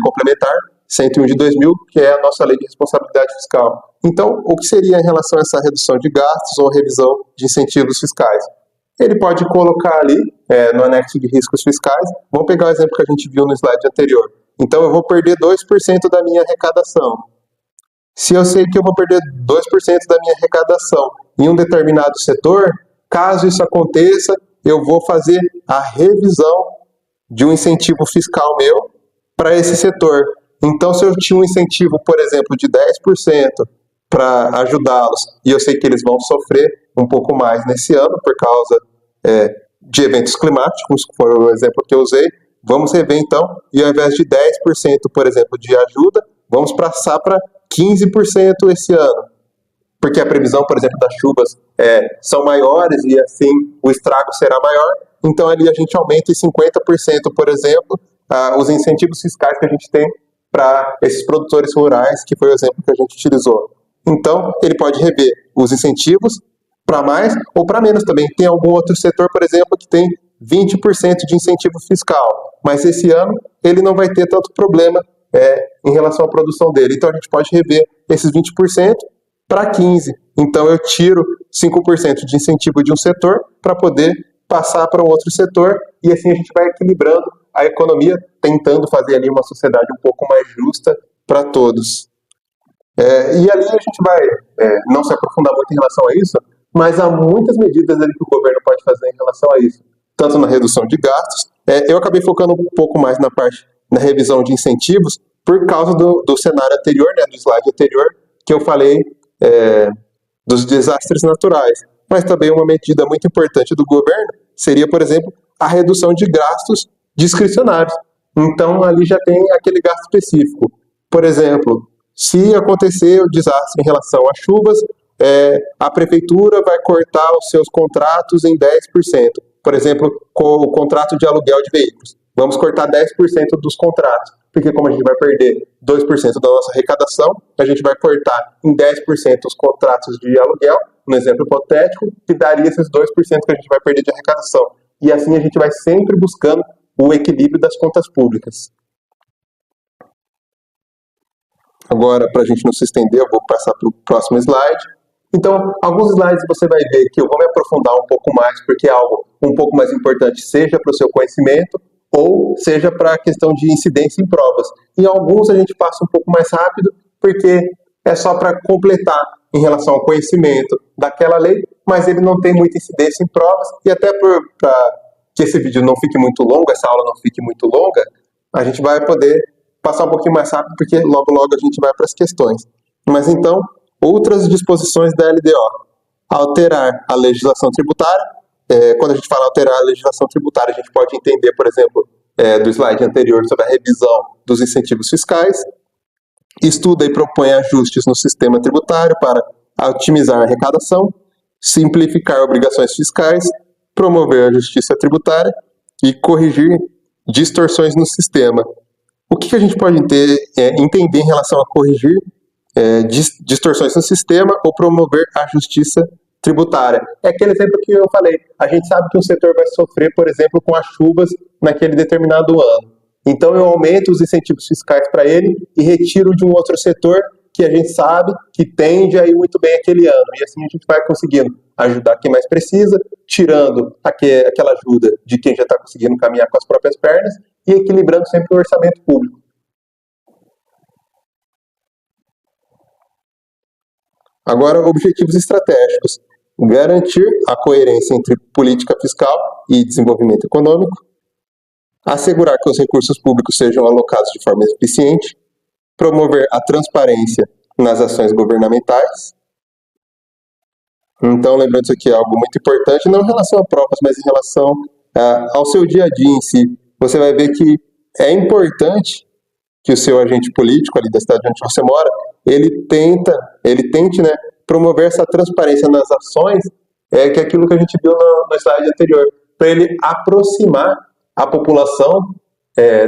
complementar 101 de 2000, que é a nossa lei de responsabilidade fiscal. Então, o que seria em relação a essa redução de gastos ou revisão de incentivos fiscais? Ele pode colocar ali, no anexo de riscos fiscais, vamos pegar o exemplo que a gente viu no slide anterior. Então, eu vou perder 2% da minha arrecadação. Se eu sei que eu vou perder 2% da minha arrecadação em um determinado setor, caso isso aconteça, eu vou fazer a revisão de um incentivo fiscal meu para esse setor. Então, se eu tinha um incentivo, por exemplo, de 10% para ajudá-los, e eu sei que eles vão sofrer um pouco mais nesse ano por causa de eventos climáticos, que foi o exemplo que eu usei, vamos rever então, e ao invés de 10%, por exemplo, de ajuda, vamos passar para 15% esse ano. Porque a previsão, por exemplo, das chuvas são maiores e assim o estrago será maior. Então ali a gente aumenta em 50%, por exemplo, os incentivos fiscais que a gente tem para esses produtores rurais, que foi o exemplo que a gente utilizou. Então ele pode rever os incentivos para mais ou para menos também. Tem algum outro setor, por exemplo, que tem 20% de incentivo fiscal, mas esse ano ele não vai ter tanto problema em relação à produção dele. Então a gente pode rever esses 20% para 15%. Então eu tiro 5% de incentivo de um setor para poder passar para o outro setor, e assim a gente vai equilibrando a economia, tentando fazer ali uma sociedade um pouco mais justa para todos. E ali a gente vai não se aprofundar muito em relação a isso, mas há muitas medidas ali que o governo pode fazer em relação a isso, tanto na redução de gastos. Eu acabei focando um pouco mais na parte da revisão de incentivos, por causa do cenário anterior, do slide anterior, que eu falei dos desastres naturais. Mas também uma medida muito importante do governo seria, por exemplo, a redução de gastos discricionários. Então, ali já tem aquele gasto específico. Por exemplo, se acontecer o desastre em relação às chuvas, a prefeitura vai cortar os seus contratos em 10%. Por exemplo, com o contrato de aluguel de veículos. Vamos cortar 10% dos contratos, porque como a gente vai perder 2% da nossa arrecadação, a gente vai cortar em 10% os contratos de aluguel, um exemplo hipotético, que daria esses 2% que a gente vai perder de arrecadação. E assim a gente vai sempre buscando o equilíbrio das contas públicas. Agora, para a gente não se estender, eu vou passar para o próximo slide. Então, alguns slides você vai ver que eu vou me aprofundar um pouco mais, porque é algo um pouco mais importante, seja para o seu conhecimento, ou seja para a questão de incidência em provas. Em alguns a gente passa um pouco mais rápido, porque é só para completar em relação ao conhecimento daquela lei, mas ele não tem muita incidência em provas, e até para que esse vídeo não fique muito longo, essa aula não fique muito longa, a gente vai poder passar um pouquinho mais rápido, porque logo a gente vai para as questões. Mas então, outras disposições da LDO. Alterar a legislação tributária. Quando a gente fala alterar a legislação tributária, a gente pode entender, por exemplo, do slide anterior sobre a revisão dos incentivos fiscais. Estuda e propõe ajustes no sistema tributário para otimizar a arrecadação, simplificar obrigações fiscais, promover a justiça tributária e corrigir distorções no sistema. O que a gente pode entender em relação a corrigir distorções no sistema ou promover a justiça tributária? É aquele exemplo que eu falei. A gente sabe que um setor vai sofrer, por exemplo, com as chuvas naquele determinado ano. Então eu aumento os incentivos fiscais para ele e retiro de um outro setor que a gente sabe que tende a ir muito bem aquele ano. E assim a gente vai conseguindo ajudar quem mais precisa, tirando aquela ajuda de quem já está conseguindo caminhar com as próprias pernas e equilibrando sempre o orçamento público. Agora, objetivos estratégicos. Garantir a coerência entre política fiscal e desenvolvimento econômico. Assegurar que os recursos públicos sejam alocados de forma eficiente. Promover a transparência nas ações governamentais. Então, lembrando isso aqui é algo muito importante, não em relação a provas, mas em relação ao seu dia a dia em si. Você vai ver que é importante que o seu agente político ali da cidade onde você mora, ele tente, né, promover essa transparência nas ações, que é aquilo que a gente viu no slide anterior, para ele aproximar a população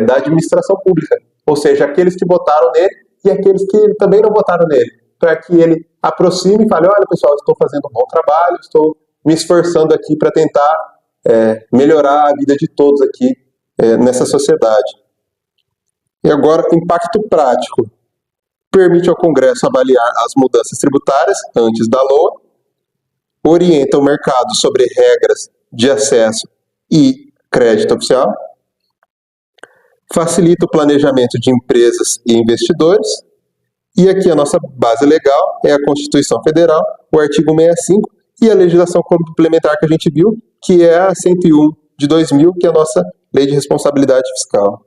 da administração pública, ou seja, aqueles que votaram nele e aqueles que também não votaram nele, para que ele aproxime e fale, olha pessoal, estou fazendo um bom trabalho, estou me esforçando aqui para tentar melhorar a vida de todos aqui nessa sociedade. E agora, impacto prático. Permite ao Congresso avaliar as mudanças tributárias antes da LOA, orienta o mercado sobre regras de acesso e crédito oficial, facilita o planejamento de empresas e investidores, e aqui a nossa base legal é a Constituição Federal, o artigo 65, e a legislação complementar que a gente viu, que é a 101 de 2000, que é a nossa Lei de Responsabilidade Fiscal.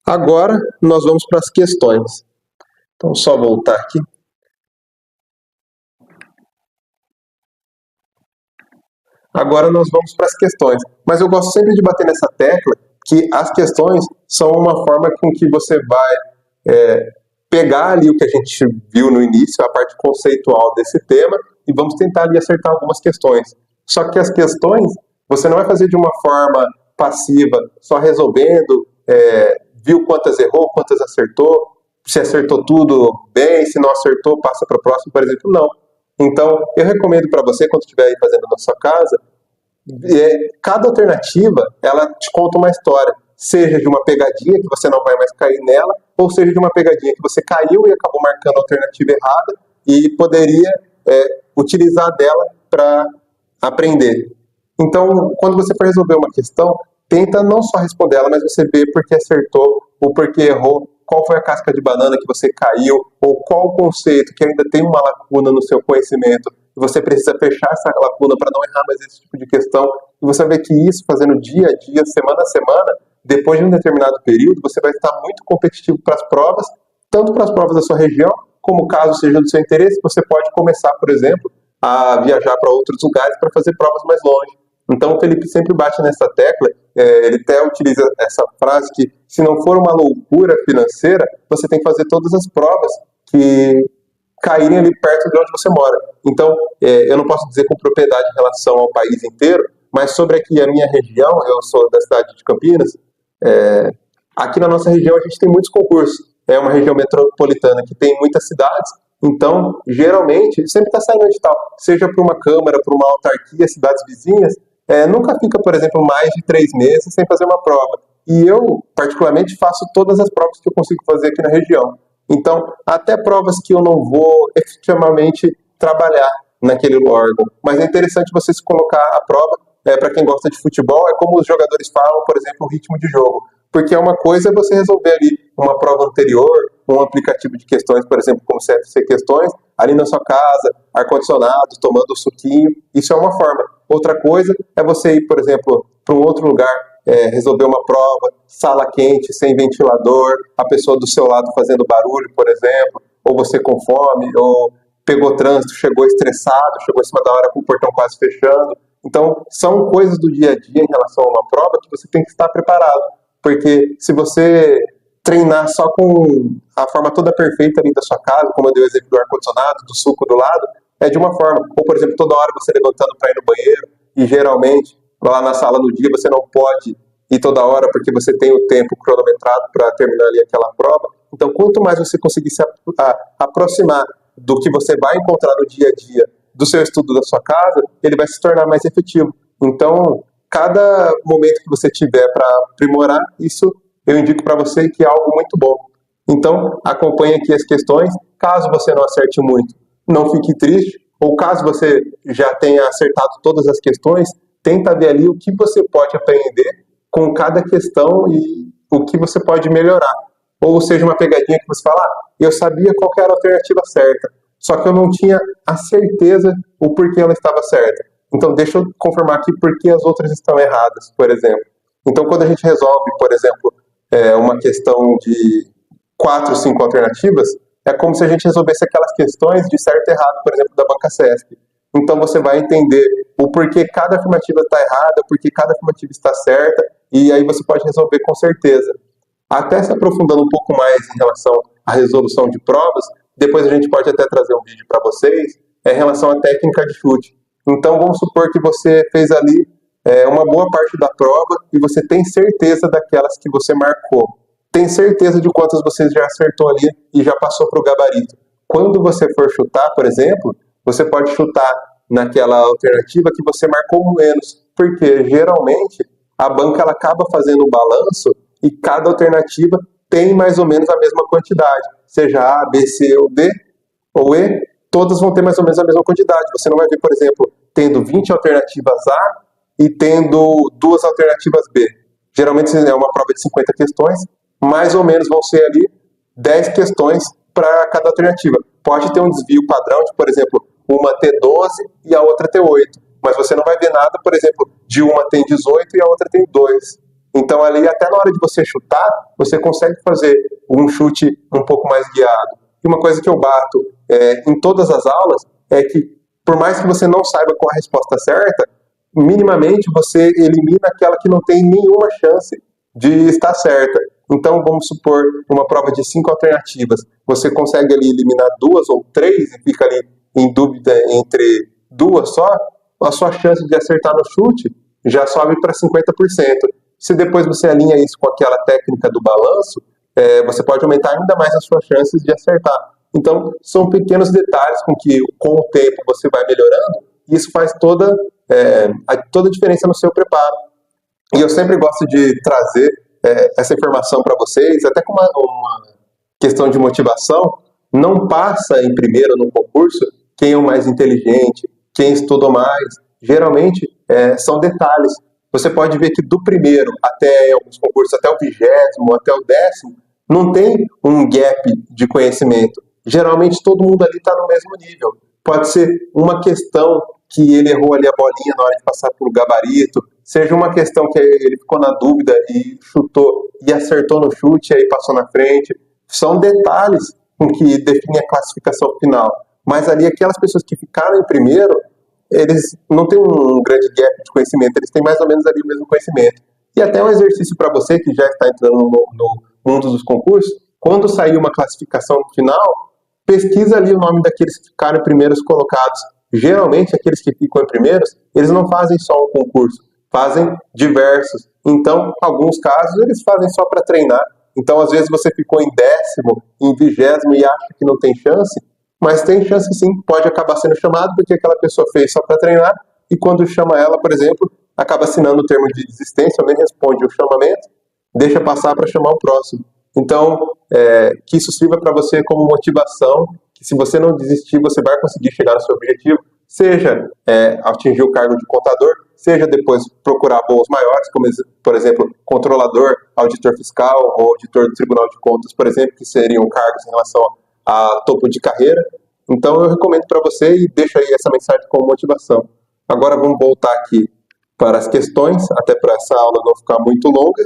Agora, nós vamos para as questões. Então, só voltar aqui. Agora nós vamos para as questões. Mas eu gosto sempre de bater nessa tecla que as questões são uma forma com que você vai pegar ali o que a gente viu no início, a parte conceitual desse tema, e vamos tentar ali acertar algumas questões. Só que as questões, você não vai fazer de uma forma passiva, só resolvendo, viu quantas errou, quantas acertou, se acertou tudo bem, se não acertou, passa para o próximo, por exemplo, não. Então, eu recomendo para você, quando estiver aí fazendo na sua casa, cada alternativa, ela te conta uma história, seja de uma pegadinha que você não vai mais cair nela, ou seja de uma pegadinha que você caiu e acabou marcando a alternativa errada e poderia utilizar dela para aprender. Então, quando você for resolver uma questão, tenta não só responder ela, mas você ver por que acertou ou por que errou, qual foi a casca de banana que você caiu, ou qual o conceito que ainda tem uma lacuna no seu conhecimento, e você precisa fechar essa lacuna para não errar mais esse tipo de questão. E você vai ver que isso, fazendo dia a dia, semana a semana, depois de um determinado período, você vai estar muito competitivo para as provas, tanto para as provas da sua região, como caso seja do seu interesse, você pode começar, por exemplo, a viajar para outros lugares para fazer provas mais longe. Então o Felipe sempre bate nessa tecla, ele até utiliza essa frase que se não for uma loucura financeira, você tem que fazer todas as provas que caírem ali perto de onde você mora. Então, eu não posso dizer com propriedade em relação ao país inteiro, mas sobre aqui a minha região, eu sou da cidade de Campinas, aqui na nossa região a gente tem muitos concursos. É uma região metropolitana que tem muitas cidades, então, geralmente, sempre está saindo edital, seja para uma câmara, para uma autarquia, cidades vizinhas, nunca fica, por exemplo, mais de 3 meses sem fazer uma prova. E eu, particularmente, faço todas as provas que eu consigo fazer aqui na região. Então, até provas que eu não vou efetivamente trabalhar naquele órgão. Mas é interessante você se colocar à prova, para quem gosta de futebol, é como os jogadores falam, por exemplo, o ritmo de jogo. Porque uma coisa é você resolver ali uma prova anterior, um aplicativo de questões, por exemplo, como CFC Questões, ali na sua casa, ar-condicionado, tomando um suquinho, isso é uma forma. Outra coisa é você ir, por exemplo, para um outro lugar, resolver uma prova, sala quente, sem ventilador, a pessoa do seu lado fazendo barulho, por exemplo, ou você com fome, ou pegou trânsito, chegou estressado, chegou em cima da hora com o portão quase fechando. Então, são coisas do dia a dia em relação a uma prova que você tem que estar preparado, porque se você treinar só com a forma toda perfeita ali da sua casa, como eu dei o exemplo do ar-condicionado, do suco do lado, é de uma forma. Ou, por exemplo, toda hora você levantando para ir no banheiro, e geralmente, lá na sala no dia, você não pode ir toda hora, porque você tem o tempo cronometrado para terminar ali aquela prova. Então, quanto mais você conseguir se aproximar do que você vai encontrar no dia a dia, do seu estudo da sua casa, ele vai se tornar mais efetivo. Então, cada momento que você tiver para aprimorar, isso eu indico para você que é algo muito bom. Então, acompanhe aqui as questões. Caso você não acerte muito, não fique triste. Ou caso você já tenha acertado todas as questões, tenta ver ali o que você pode aprender com cada questão e o que você pode melhorar. Ou seja, uma pegadinha que você fala, eu sabia qual era a alternativa certa, só que eu não tinha a certeza o porquê ela estava certa. Então, deixa eu confirmar aqui por que as outras estão erradas, por exemplo. Então, quando a gente resolve, por exemplo, uma questão de 4, 5 alternativas, é como se a gente resolvesse aquelas questões de certo e errado, por exemplo, da banca CESP. Então, você vai entender o porquê cada afirmativa está errada, porquê cada afirmativa está certa, e aí você pode resolver com certeza. Até se aprofundando um pouco mais em relação à resolução de provas, depois a gente pode até trazer um vídeo para vocês, em relação à técnica de chute. Então, vamos supor que você fez ali uma boa parte da prova e você tem certeza daquelas que você marcou. Tem certeza de quantas você já acertou ali e já passou para o gabarito. Quando você for chutar, por exemplo, você pode chutar naquela alternativa que você marcou menos, porque geralmente a banca ela acaba fazendo um balanço e cada alternativa tem mais ou menos a mesma quantidade, seja A, B, C ou D ou E, todas vão ter mais ou menos a mesma quantidade. Você não vai ver, por exemplo, tendo 20 alternativas A e tendo 2 alternativas B. Geralmente é uma prova de 50 questões, mais ou menos vão ser ali 10 questões para cada alternativa. Pode ter um desvio padrão de, por exemplo, uma ter 12 e a outra ter 8, mas você não vai ver nada, por exemplo, de uma tem 18 e a outra tem 2. Então ali, até na hora de você chutar, você consegue fazer um chute um pouco mais guiado. E uma coisa que eu bato em todas as aulas é que, por mais que você não saiba qual a resposta certa, minimamente você elimina aquela que não tem nenhuma chance de estar certa. Então, vamos supor uma prova de 5 alternativas. Você consegue ali eliminar 2 ou 3 e fica ali em dúvida entre 2 só, a sua chance de acertar no chute já sobe para 50%. Se depois você alinha isso com aquela técnica do balanço, você pode aumentar ainda mais as suas chances de acertar. Então, são pequenos detalhes com o tempo você vai melhorando, e isso faz toda a diferença no seu preparo. E eu sempre gosto de trazer essa informação para vocês, até com uma questão de motivação. Não passa em primeiro no concurso quem é o mais inteligente, quem estudou mais. Geralmente são detalhes. Você pode ver que do primeiro até alguns concursos, até o 20º, até o 10º, não tem um gap de conhecimento. Geralmente todo mundo ali está no mesmo nível. Pode ser uma questão que ele errou ali a bolinha na hora de passar por gabarito, seja uma questão que ele ficou na dúvida e chutou e acertou no chute e aí passou na frente. São detalhes com que define a classificação final. Mas ali aquelas pessoas que ficaram em primeiro, eles não têm um grande gap de conhecimento, eles têm mais ou menos ali o mesmo conhecimento. E até um exercício para você que já está entrando no mundo dos concursos, quando sair uma classificação final, pesquisa ali o nome daqueles que ficaram em primeiros colocados. Geralmente, aqueles que ficam em primeiros, eles não fazem só um concurso, fazem diversos. Então, alguns casos, eles fazem só para treinar. Então, às vezes, você ficou em 10º, em 20º e acha que não tem chance, mas tem chance sim, pode acabar sendo chamado porque aquela pessoa fez só para treinar e quando chama ela, por exemplo, acaba assinando o termo de desistência ou nem responde o chamamento, deixa passar para chamar o próximo. Então, que isso sirva para você como motivação, que se você não desistir, você vai conseguir chegar no seu objetivo, seja atingir o cargo de contador, seja depois procurar voos maiores, como, por exemplo, controlador, auditor fiscal ou auditor do Tribunal de Contas, por exemplo, que seriam cargos em relação a topo de carreira. Então, eu recomendo para você e deixo aí essa mensagem como motivação. Agora, vamos voltar aqui para as questões, até para essa aula não ficar muito longa.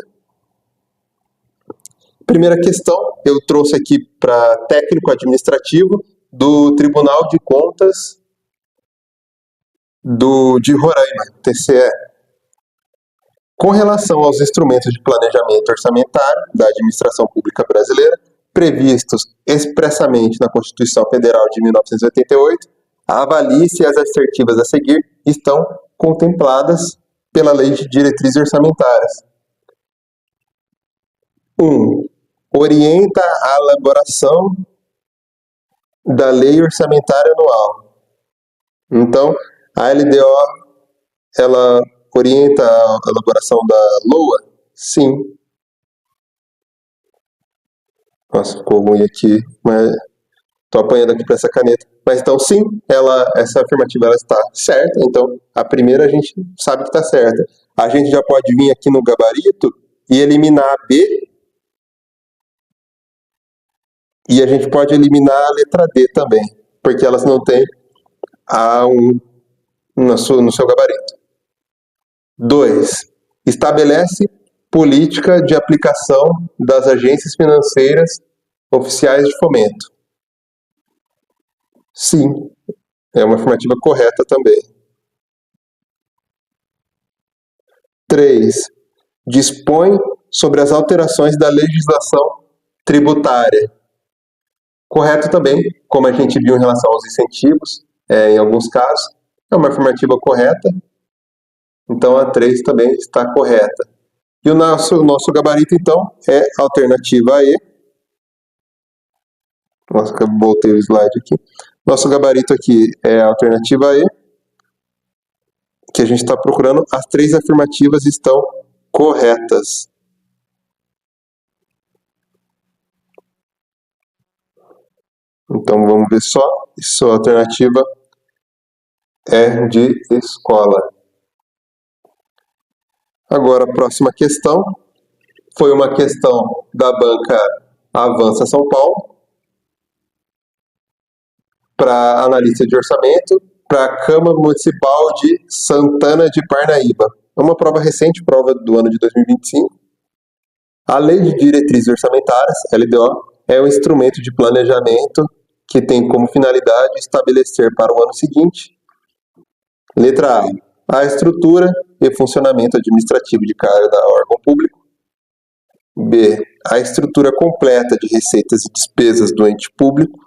Primeira questão, eu trouxe aqui para técnico administrativo do Tribunal de Contas de Roraima, TCE. Com relação aos instrumentos de planejamento orçamentário da administração pública brasileira, previstos expressamente na Constituição Federal de 1988, avalie se as assertivas a seguir estão contempladas pela Lei de Diretrizes Orçamentárias. 1. Orienta a elaboração da Lei Orçamentária Anual. Então, a LDO, ela orienta a elaboração da LOA? Sim. Nossa, ficou ruim aqui, mas estou apanhando aqui para essa caneta. Mas então, sim, essa afirmativa ela está certa. Então, a primeira a gente sabe que está certa. A gente já pode vir aqui no gabarito e eliminar a B. E a gente pode eliminar a letra D também, porque elas não têm A1 no seu gabarito. 2. Estabelece política de aplicação das agências financeiras oficiais de fomento. Sim, é uma afirmativa correta também. 3. Dispõe sobre as alterações da legislação tributária. Correto também, como a gente viu em relação aos incentivos, em alguns casos, é uma afirmativa correta. Então a 3 também está correta. E o nosso gabarito, então, é a alternativa E. Nossa, voltei o slide aqui. Nosso gabarito aqui é a alternativa E, que a gente está procurando. As 3 afirmativas estão corretas. Então vamos ver só. Sua alternativa é de escola. Agora, a próxima questão foi uma questão da banca Avança São Paulo para analista de orçamento para a Câmara Municipal de Santana de Parnaíba. É uma prova recente, prova do ano de 2025. A Lei de Diretrizes Orçamentárias, LDO, é um instrumento de planejamento que tem como finalidade estabelecer para o ano seguinte, letra A estrutura e funcionamento administrativo de cada órgão público. B. A estrutura completa de receitas e despesas do ente público.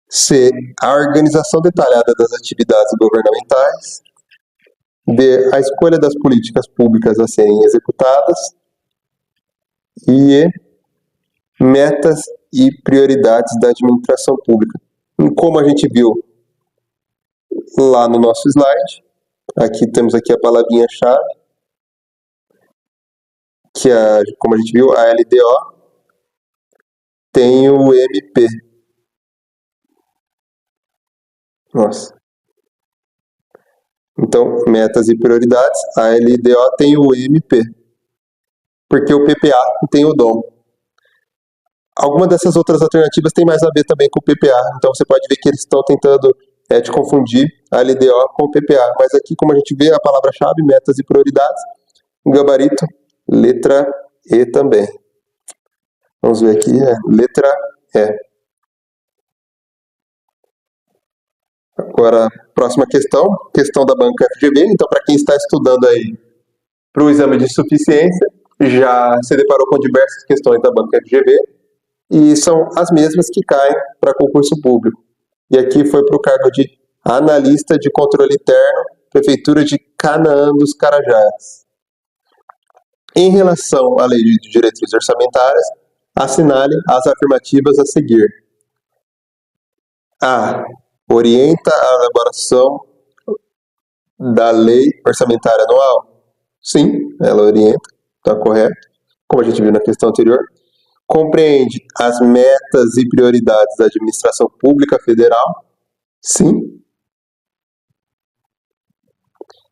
C. A organização detalhada das atividades governamentais. D. A escolha das políticas públicas a serem executadas. E E. Metas e prioridades da administração pública. Como a gente viu lá no nosso slide, temos aqui a palavrinha-chave, que como a gente viu, a LDO tem o MP. Nossa. Então, metas e prioridades, a LDO tem o MP, porque o PPA tem o DOM. Alguma dessas outras alternativas tem mais a ver também com o PPA, então você pode ver que eles estão tentando te confundir a LDO com o PPA, mas aqui, como a gente vê, a palavra-chave, metas e prioridades, o gabarito, letra E também. Vamos ver aqui, letra E. Agora, próxima questão da banca FGV. Então, para quem está estudando aí para o exame de suficiência, já se deparou com diversas questões da banca FGV. e são as mesmas que caem para concurso público. E aqui foi para o cargo de analista de controle interno, Prefeitura de Canaã dos Carajás. Em relação à lei de diretrizes orçamentárias, assinale as afirmativas a seguir. A. Orienta a elaboração da lei orçamentária anual? Sim, ela orienta, está correto, como a gente viu na questão anterior. Compreende as metas e prioridades da administração pública federal? Sim.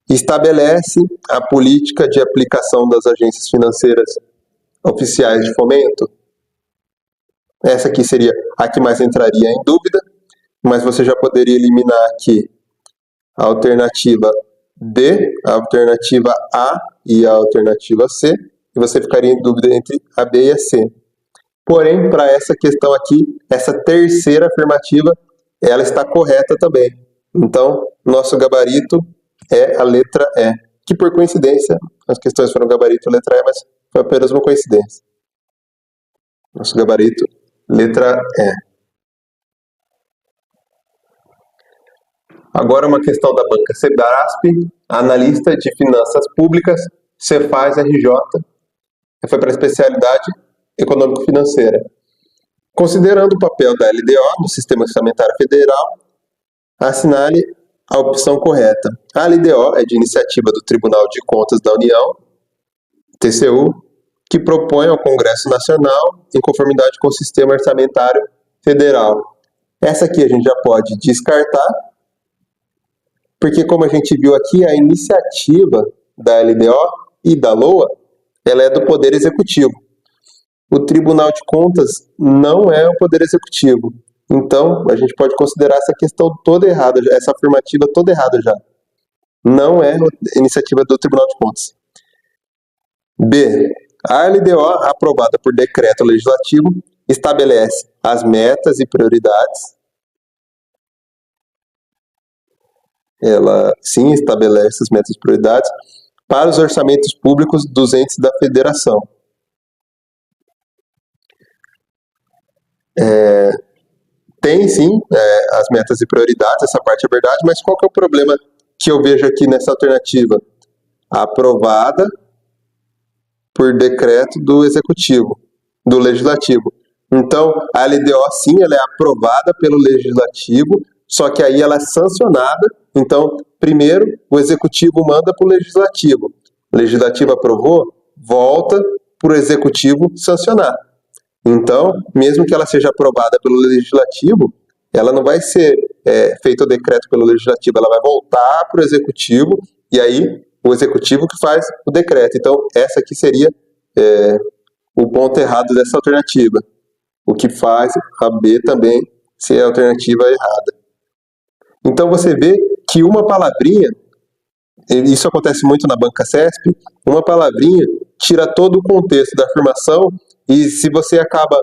Estabelece a política de aplicação das agências financeiras oficiais de fomento? Essa aqui seria a que mais entraria em dúvida, mas você já poderia eliminar aqui a alternativa D, a alternativa A e a alternativa C, e você ficaria em dúvida entre a B e a C. Porém, para essa questão aqui, essa terceira afirmativa, ela está correta também. Então, nosso gabarito é a letra E, que por coincidência, as questões foram gabarito letra E, mas foi apenas uma coincidência. Nosso gabarito, letra E. Agora uma questão da banca Sebrasp, analista de finanças públicas, Cefaz RJ, foi para a especialidade econômico-financeira. Considerando o papel da LDO no Sistema Orçamentário Federal, assinale a opção correta. A LDO é de iniciativa do Tribunal de Contas da União, TCU, que propõe ao Congresso Nacional em conformidade com o Sistema Orçamentário Federal. Essa aqui a gente já pode descartar, porque como a gente viu aqui, a iniciativa da LDO e da LOA, ela é do Poder Executivo. O Tribunal de Contas não é o Poder Executivo. Então, a gente pode considerar essa questão toda errada, essa afirmativa toda errada já. Não é iniciativa do Tribunal de Contas. B. A LDO, aprovada por decreto legislativo, estabelece as metas e prioridades. Ela, sim, estabelece as metas e prioridades para os orçamentos públicos dos entes da federação. Tem, sim, as metas e prioridades, essa parte é verdade, mas qual que é o problema que eu vejo aqui nessa alternativa? Aprovada por decreto do executivo, do legislativo. Então, a LDO, sim, ela é aprovada pelo legislativo, só que aí ela é sancionada. Então, primeiro, o executivo manda para o legislativo. O legislativo aprovou, volta para o executivo sancionar. Então, mesmo que ela seja aprovada pelo legislativo, ela não vai ser feito o decreto pelo legislativo, ela vai voltar para o executivo, e aí o executivo que faz o decreto. Então, essa aqui seria o ponto errado dessa alternativa, o que faz a B também ser a alternativa errada. Então, você vê que uma palavrinha, isso acontece muito na banca CESP, uma palavrinha tira todo o contexto da afirmação, e se você acaba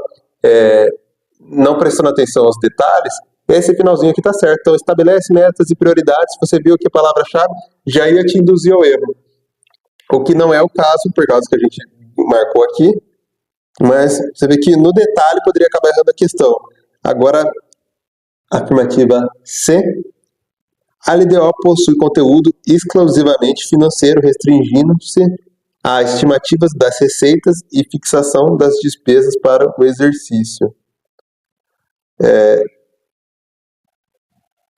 não prestando atenção aos detalhes, esse finalzinho aqui está certo. Então, estabelece metas e prioridades, você viu que a palavra-chave já ia te induzir ao erro. O que não é o caso, por causa que a gente marcou aqui, mas você vê que no detalhe poderia acabar errando a questão. Agora, afirmativa C. A LDO possui conteúdo exclusivamente financeiro, restringindo-se a estimativas das receitas e fixação das despesas para o exercício.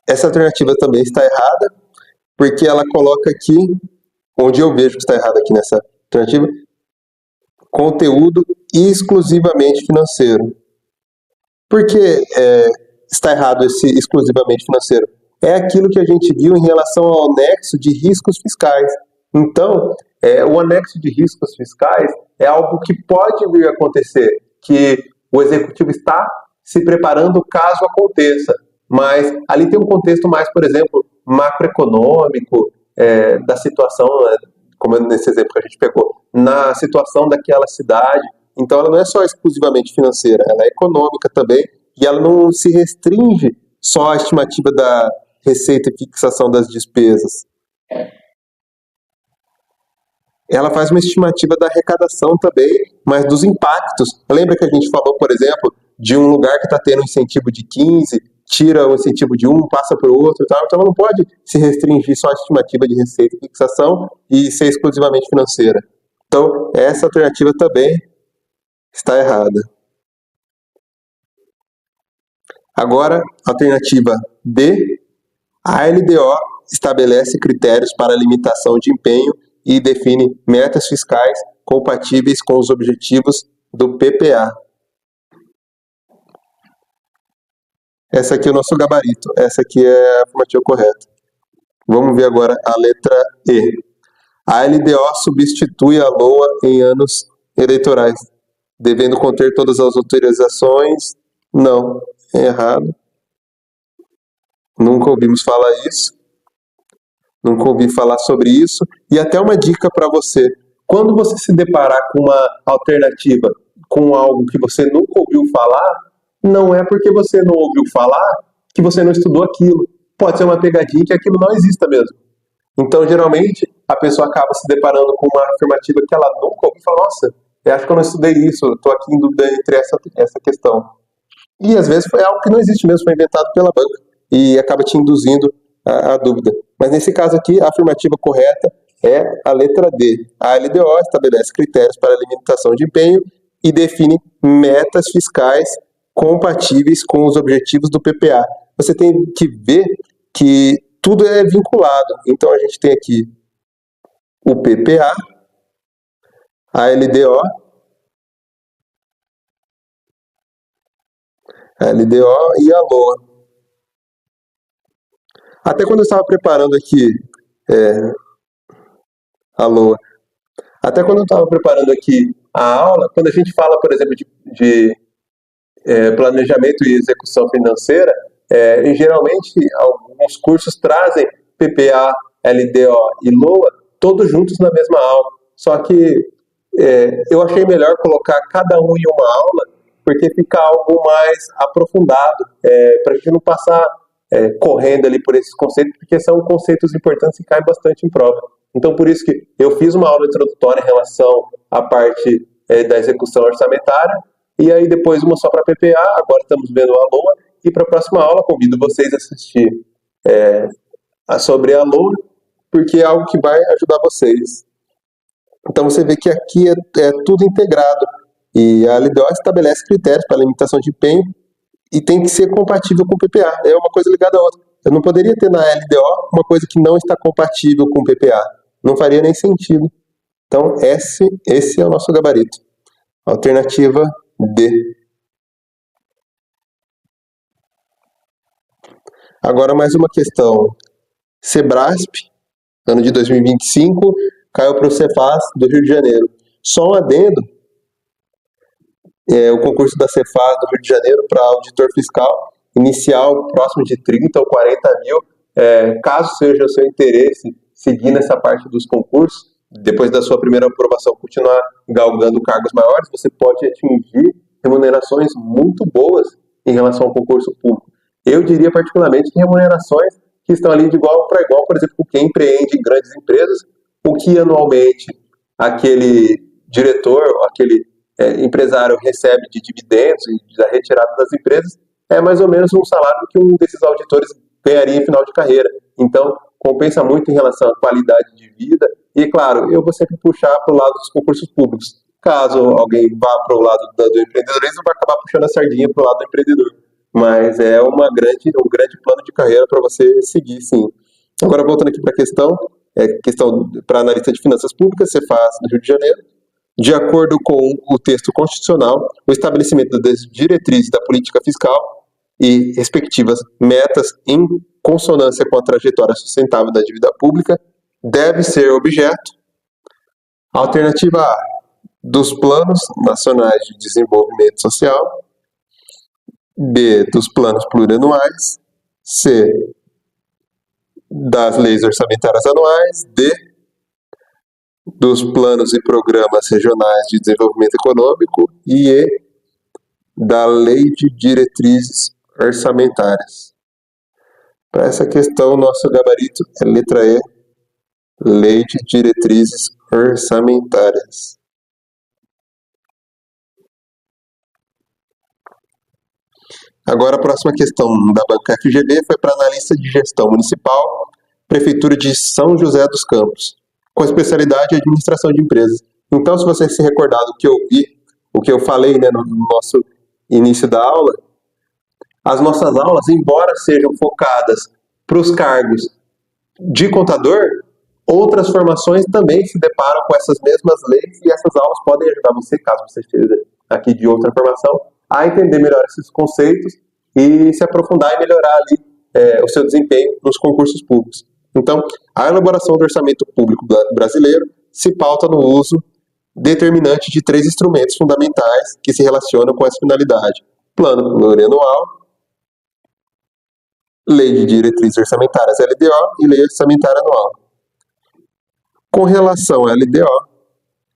Essa alternativa também está errada, porque ela coloca aqui, onde eu vejo que está errado aqui nessa alternativa, conteúdo exclusivamente financeiro. Por que está errado esse exclusivamente financeiro? É aquilo que a gente viu em relação ao anexo de riscos fiscais. Então, o anexo de riscos fiscais é algo que pode vir a acontecer, que o executivo está se preparando caso aconteça, mas ali tem um contexto mais, por exemplo, macroeconômico, da situação, como nesse exemplo que a gente pegou, na situação daquela cidade. Então, ela não é só exclusivamente financeira, ela é econômica também, e ela não se restringe só à estimativa da receita e fixação das despesas. Ela faz uma estimativa da arrecadação também, mas dos impactos. Lembra que a gente falou, por exemplo, de um lugar que está tendo um incentivo de 15, tira o incentivo de um, passa para o outro e tal. Então ela não pode se restringir só à estimativa de receita e fixação e ser exclusivamente financeira. Então, essa alternativa também está errada. Agora, alternativa D, a LDO estabelece critérios para limitação de empenho e define metas fiscais compatíveis com os objetivos do PPA. Essa aqui é o nosso gabarito, essa aqui é a afirmativa correta. Vamos ver agora a letra E. A LDO substitui a LOA em anos eleitorais, devendo conter todas as autorizações? Não, é errado. Nunca ouvimos falar isso. Nunca ouvi falar sobre isso. E até uma dica para você. Quando você se deparar com uma alternativa, com algo que você nunca ouviu falar, não é porque você não ouviu falar que você não estudou aquilo. Pode ser uma pegadinha que aquilo não exista mesmo. Então, geralmente, a pessoa acaba se deparando com uma afirmativa que ela nunca ouviu e fala, nossa, eu acho que eu não estudei isso, eu estou aqui em dúvida entre essa questão. E às vezes foi algo que não existe mesmo, foi inventado pela banca e acaba te induzindo a dúvida. Mas nesse caso aqui, a afirmativa correta é a letra D. A LDO estabelece critérios para a limitação de empenho e define metas fiscais compatíveis com os objetivos do PPA. Você tem que ver que tudo é vinculado. Então a gente tem aqui o PPA, a LDO, e a LOA. Até quando eu estava preparando aqui a LOA, até quando eu estava preparando aqui a aula, quando a gente fala, por exemplo, de planejamento e execução financeira, e geralmente alguns cursos trazem PPA, LDO e LOA todos juntos na mesma aula. Só que eu achei melhor colocar cada um em uma aula, porque fica algo mais aprofundado, para a gente não passar correndo ali por esses conceitos, porque são conceitos importantes e caem bastante em prova. Então, por isso que eu fiz uma aula introdutória em relação à parte da execução orçamentária, e aí depois uma só para PPA, agora estamos vendo a LOA, e para a próxima aula convido vocês a assistir sobre a LOA, porque é algo que vai ajudar vocês. Então você vê que aqui é tudo integrado, e a LDO estabelece critérios para limitação de empenho e tem que ser compatível com o PPA, é uma coisa ligada à outra. Eu não poderia ter na LDO uma coisa que não está compatível com o PPA, não faria nem sentido. Então esse é o nosso gabarito. Alternativa D. Agora mais uma questão. Sebrasp, ano de 2025, caiu para o Cefaz do Rio de Janeiro. Só um adendo, o concurso da Cefaz do Rio de Janeiro para auditor fiscal, inicial próximo de 30 ou 40 mil. Caso seja o seu interesse seguir nessa parte dos concursos, depois da sua primeira aprovação continuar galgando cargos maiores, você pode atingir remunerações muito boas em relação ao concurso público. Eu diria particularmente que remunerações que estão ali de igual para igual, por exemplo, com quem empreende em grandes empresas, o que anualmente aquele diretor, aquele empresário recebe de dividendos e da retirada das empresas, é mais ou menos um salário que um desses auditores ganharia em final de carreira. Então, compensa muito em relação à qualidade de vida. E, claro, eu vou sempre puxar para o lado dos concursos públicos. Caso alguém vá para o lado do empreendedorismo, vai acabar puxando a sardinha para o lado do empreendedor. Mas é um grande plano de carreira para você seguir, sim. Agora, voltando aqui para a questão para analista de finanças públicas, você faz no Rio de Janeiro. De acordo com o texto constitucional, o estabelecimento das diretrizes da política fiscal e respectivas metas em consonância com a trajetória sustentável da dívida pública deve ser objeto, alternativa A, dos planos nacionais de desenvolvimento social, B, dos planos plurianuais, C, das leis orçamentárias anuais, D, dos planos e programas regionais de desenvolvimento econômico e E, da lei de diretrizes orçamentárias. Para essa questão, nosso gabarito é letra E, lei de diretrizes orçamentárias. Agora a próxima questão da banca FGV foi para analista de gestão municipal, Prefeitura de São José dos Campos, com especialidade em administração de empresas. Então, se você se recordar do que eu vi, o que eu falei, né, no nosso início da aula, as nossas aulas, embora sejam focadas para os cargos de contador, outras formações também se deparam com essas mesmas leis e essas aulas podem ajudar você, caso você esteja aqui de outra formação, a entender melhor esses conceitos e se aprofundar e melhorar ali o seu desempenho nos concursos públicos. Então, a elaboração do orçamento público brasileiro se pauta no uso determinante de 3 instrumentos fundamentais que se relacionam com essa finalidade: plano plurianual, lei de diretrizes orçamentárias LDO e lei orçamentária anual. Com relação à LDO,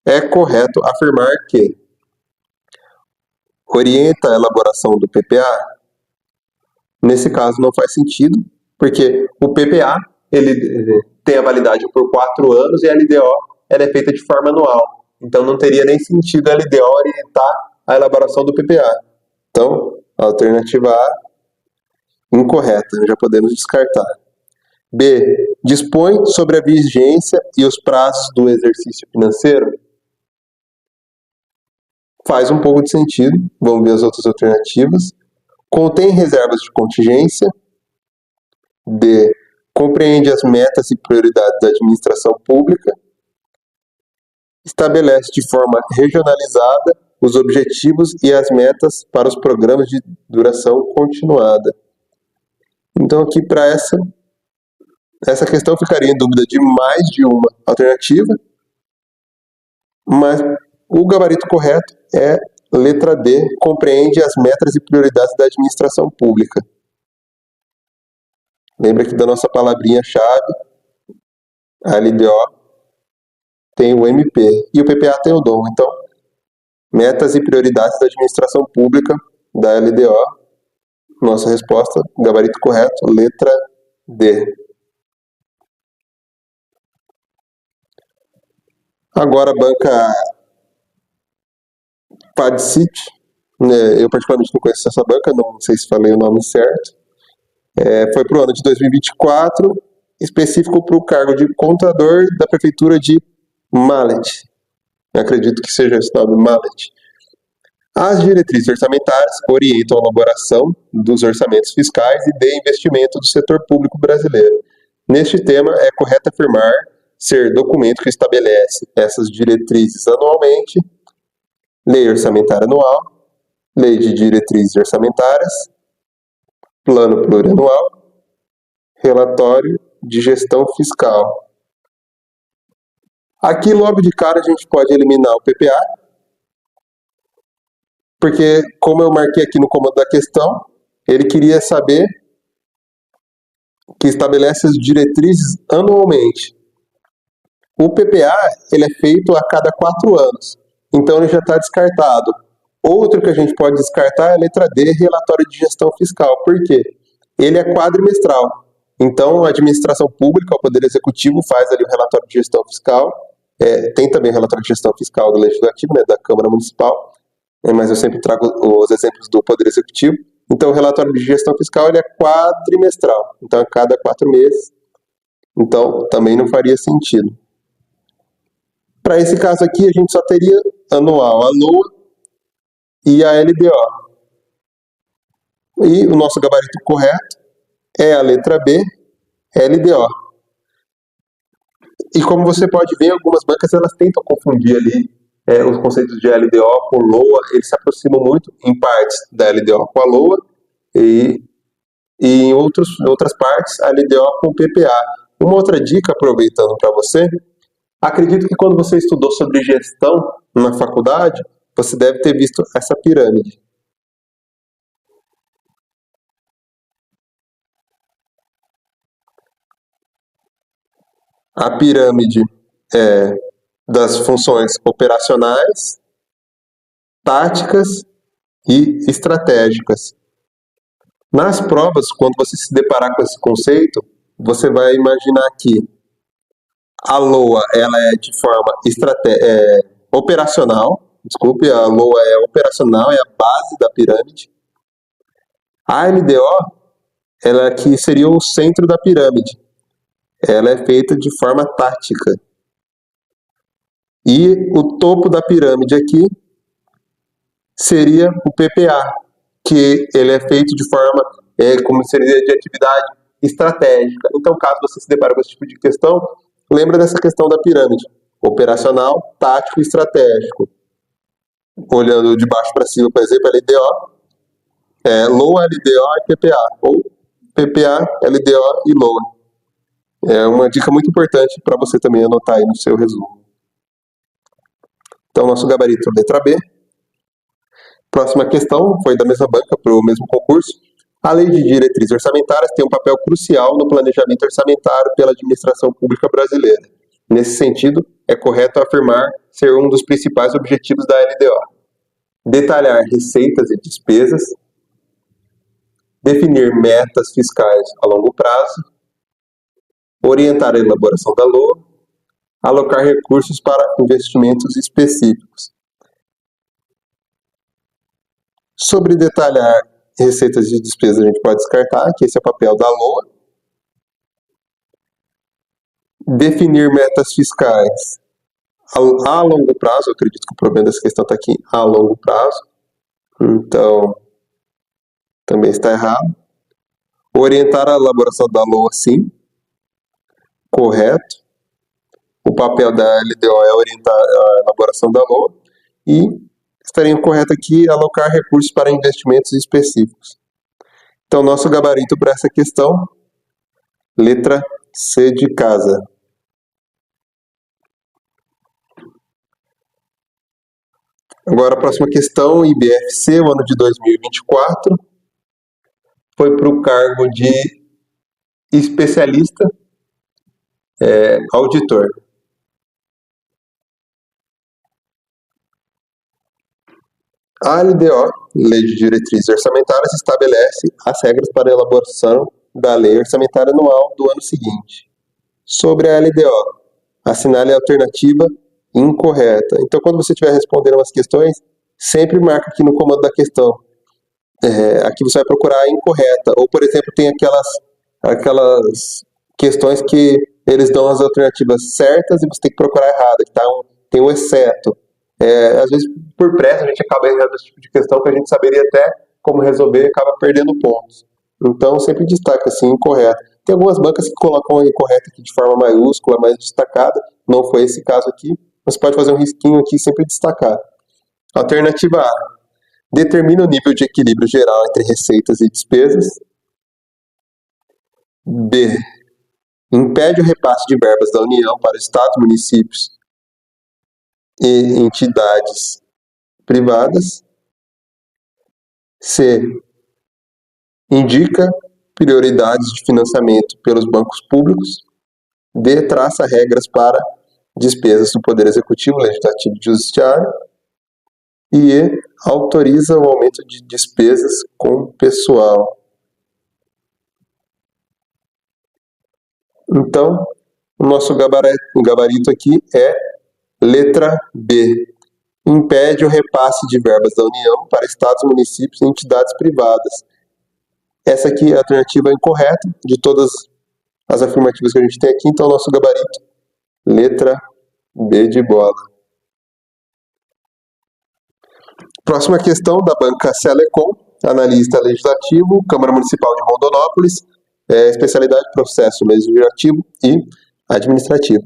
é correto afirmar que orienta a elaboração do PPA. Nesse caso não faz sentido, porque o PPA ele tem a validade por 4 anos e a LDO ela é feita de forma anual. Então não teria nem sentido a LDO orientar a elaboração do PPA. Então, a alternativa A, incorreta, já podemos descartar. B, dispõe sobre a vigência e os prazos do exercício financeiro? Faz um pouco de sentido, vamos ver as outras alternativas. Contém reservas de contingência? D, compreende as metas e prioridades da administração pública? Estabelece de forma regionalizada os objetivos e as metas para os programas de duração continuada. Então aqui para essa questão ficaria em dúvida de mais de uma alternativa, mas o gabarito correto é letra D, compreende as metas e prioridades da administração pública. Lembra aqui da nossa palavrinha-chave, a LDO tem o MP e o PPA tem o DOM. Então, metas e prioridades da administração pública da LDO. Nossa resposta, gabarito correto, letra D. Agora a banca PADCIT, né, eu particularmente não conheço essa banca, não sei se falei o nome certo. Foi para o ano de 2024, específico para o cargo de contador da Prefeitura de Mallet. Eu acredito que seja esse nome, Mallet. As diretrizes orçamentárias orientam a elaboração dos orçamentos fiscais e de investimento do setor público brasileiro. Neste tema, é correto afirmar ser documento que estabelece essas diretrizes anualmente, lei orçamentária anual, lei de diretrizes orçamentárias, plano plurianual, relatório de gestão fiscal. Aqui, logo de cara, a gente pode eliminar o PPA, porque, como eu marquei aqui no comando da questão, ele queria saber que estabelece as diretrizes anualmente. O PPA ele é feito a cada 4 anos, então ele já está descartado. Outro que a gente pode descartar é a letra D, relatório de gestão fiscal. Por quê? Ele é quadrimestral. Então, a administração pública, o Poder Executivo, faz ali o relatório de gestão fiscal. Tem também o relatório de gestão fiscal do Legislativo, né, da Câmara Municipal, mas eu sempre trago os exemplos do Poder Executivo. Então, o relatório de gestão fiscal ele é quadrimestral. Então, a cada 4 meses. Então, também não faria sentido. Para esse caso aqui, a gente só teria anual, a LOA e a LDO. E o nosso gabarito correto é a letra B, LDO. E como você pode ver, algumas bancas elas tentam confundir ali os conceitos de LDO com LOA, eles se aproximam muito em partes da LDO com a LOA e em outras partes a LDO com o PPA. Uma outra dica, aproveitando para você, acredito que quando você estudou sobre gestão na faculdade, você deve ter visto essa pirâmide. A pirâmide das funções operacionais, táticas e estratégicas. Nas provas, quando você se deparar com esse conceito, você vai imaginar que a LOA ela é de forma operacional, a LOA é operacional, é a base da pirâmide. A LDO, ela aqui seria o centro da pirâmide. Ela é feita de forma tática. E o topo da pirâmide aqui seria o PPA, que ele é feito de forma, como seria de atividade estratégica. Então, caso você se depare com esse tipo de questão, lembra dessa questão da pirâmide. Operacional, tático e estratégico. Olhando de baixo para cima, por exemplo, LDO, LOA, LDO e PPA. Ou PPA, LDO e LOA. É uma dica muito importante para você também anotar aí no seu resumo. Então, nosso gabarito letra B. Próxima questão foi da mesma banca para o mesmo concurso. A Lei de Diretrizes Orçamentárias tem um papel crucial no planejamento orçamentário pela administração pública brasileira. Nesse sentido, é correto afirmar ser um dos principais objetivos da LDO. Detalhar receitas e despesas, definir metas fiscais a longo prazo, orientar a elaboração da LOA, alocar recursos para investimentos específicos. Sobre detalhar receitas e despesas, a gente pode descartar, que esse é o papel da LOA. Definir metas fiscais a longo prazo, eu acredito que o problema dessa questão está aqui, a longo prazo. Então, também está errado. Orientar a elaboração da LOA, sim. Correto. O papel da LDO é orientar a elaboração da LOA. E estaria correto aqui alocar recursos para investimentos específicos. Então, nosso gabarito para essa questão, letra C de casa. Agora, a próxima questão, IBFC, o ano de 2024, foi para o cargo de especialista auditor. A LDO, Lei de Diretrizes Orçamentárias, estabelece as regras para a elaboração da Lei Orçamentária Anual do ano seguinte. Sobre a LDO, assinale a alternativa incorreta. Então, quando você estiver respondendo umas questões, sempre marca aqui no comando da questão. Aqui você vai procurar a incorreta. Ou, por exemplo, tem aquelas questões que eles dão as alternativas certas e você tem que procurar errada, que tem um exceto. Às vezes, por pressa, a gente acaba errando esse tipo de questão que a gente saberia até como resolver e acaba perdendo pontos. Então, sempre destaca assim, incorreto. Tem algumas bancas que colocam a incorreta aqui de forma maiúscula, mais destacada. Não foi esse caso aqui. Você pode fazer um risquinho aqui e sempre destacar. Alternativa A. Determina o nível de equilíbrio geral entre receitas e despesas. B. Impede o repasse de verbas da União para estados, municípios e entidades privadas. C. Indica prioridades de financiamento pelos bancos públicos. D. Traça regras para despesas do Poder Executivo, Legislativo e Judiciário. E E. Autoriza o aumento de despesas com pessoal. Então, o nosso gabarito aqui é letra B. Impede o repasse de verbas da União para estados, municípios e entidades privadas. Essa aqui é a alternativa incorreta de todas as afirmativas que a gente tem aqui. Então, o nosso gabarito, letra B de bola. Próxima questão da banca Celecom, analista legislativo, Câmara Municipal de Rondonópolis, especialidade processo legislativo e administrativo.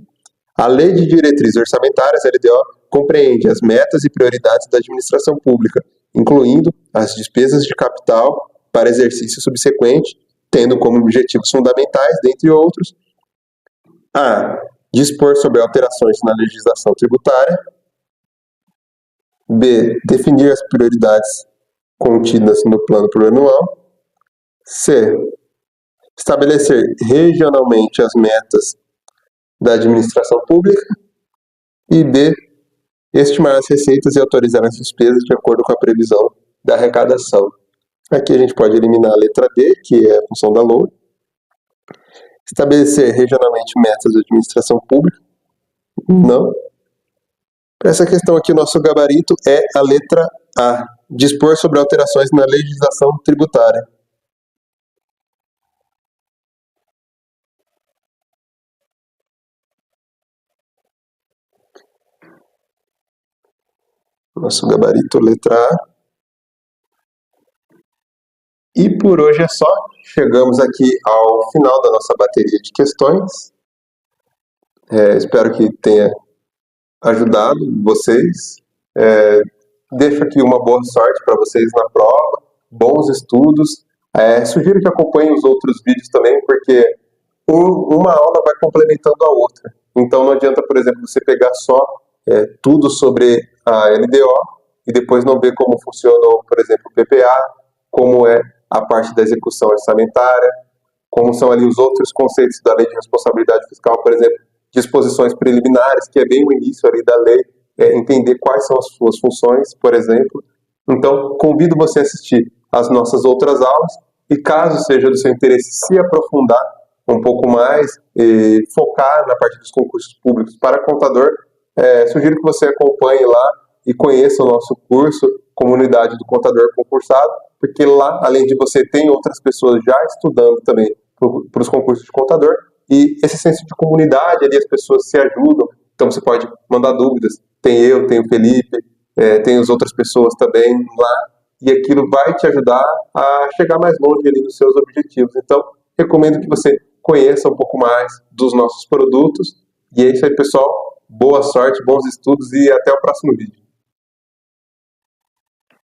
A Lei de Diretrizes Orçamentárias, LDO, compreende as metas e prioridades da administração pública, incluindo as despesas de capital para exercício subsequente, tendo como objetivos fundamentais, dentre outros, a. Dispor sobre alterações na legislação tributária. B. Definir as prioridades contidas no plano plurianual. C. Estabelecer regionalmente as metas da administração pública. E D. Estimar as receitas e autorizar as despesas de acordo com a previsão da arrecadação. Aqui a gente pode eliminar a letra D, que é a função da LOA. Estabelecer regionalmente metas da administração pública. Não. Para essa questão aqui, o nosso gabarito é a letra A. Dispor sobre alterações na legislação tributária. Nosso gabarito, letra A. E por hoje é só. Chegamos aqui ao final da nossa bateria de questões. Espero que tenha ajudado vocês. Deixo aqui uma boa sorte para vocês na prova, bons estudos. Sugiro que acompanhem os outros vídeos também, porque uma aula vai complementando a outra. Então não adianta, por exemplo, você pegar só tudo sobre a LDO e depois não ver como funciona, por exemplo, o PPA, como é a parte da execução orçamentária, como são ali os outros conceitos da Lei de Responsabilidade Fiscal, por exemplo, disposições preliminares, que é bem o início ali da lei, entender quais são as suas funções, por exemplo. Então, convido você a assistir às nossas outras aulas e, caso seja do seu interesse se aprofundar um pouco mais e focar na parte dos concursos públicos para contador, sugiro que você acompanhe lá e conheça o nosso curso Comunidade do Contador Concursado, porque lá, além de você, tem outras pessoas já estudando também para os concursos de contador, e esse senso de comunidade ali, as pessoas se ajudam, então você pode mandar dúvidas, tem eu, tem o Felipe, tem as outras pessoas também lá, e aquilo vai te ajudar a chegar mais longe ali nos seus objetivos. Então, recomendo que você conheça um pouco mais dos nossos produtos, e é isso aí, pessoal, boa sorte, bons estudos e até o próximo vídeo.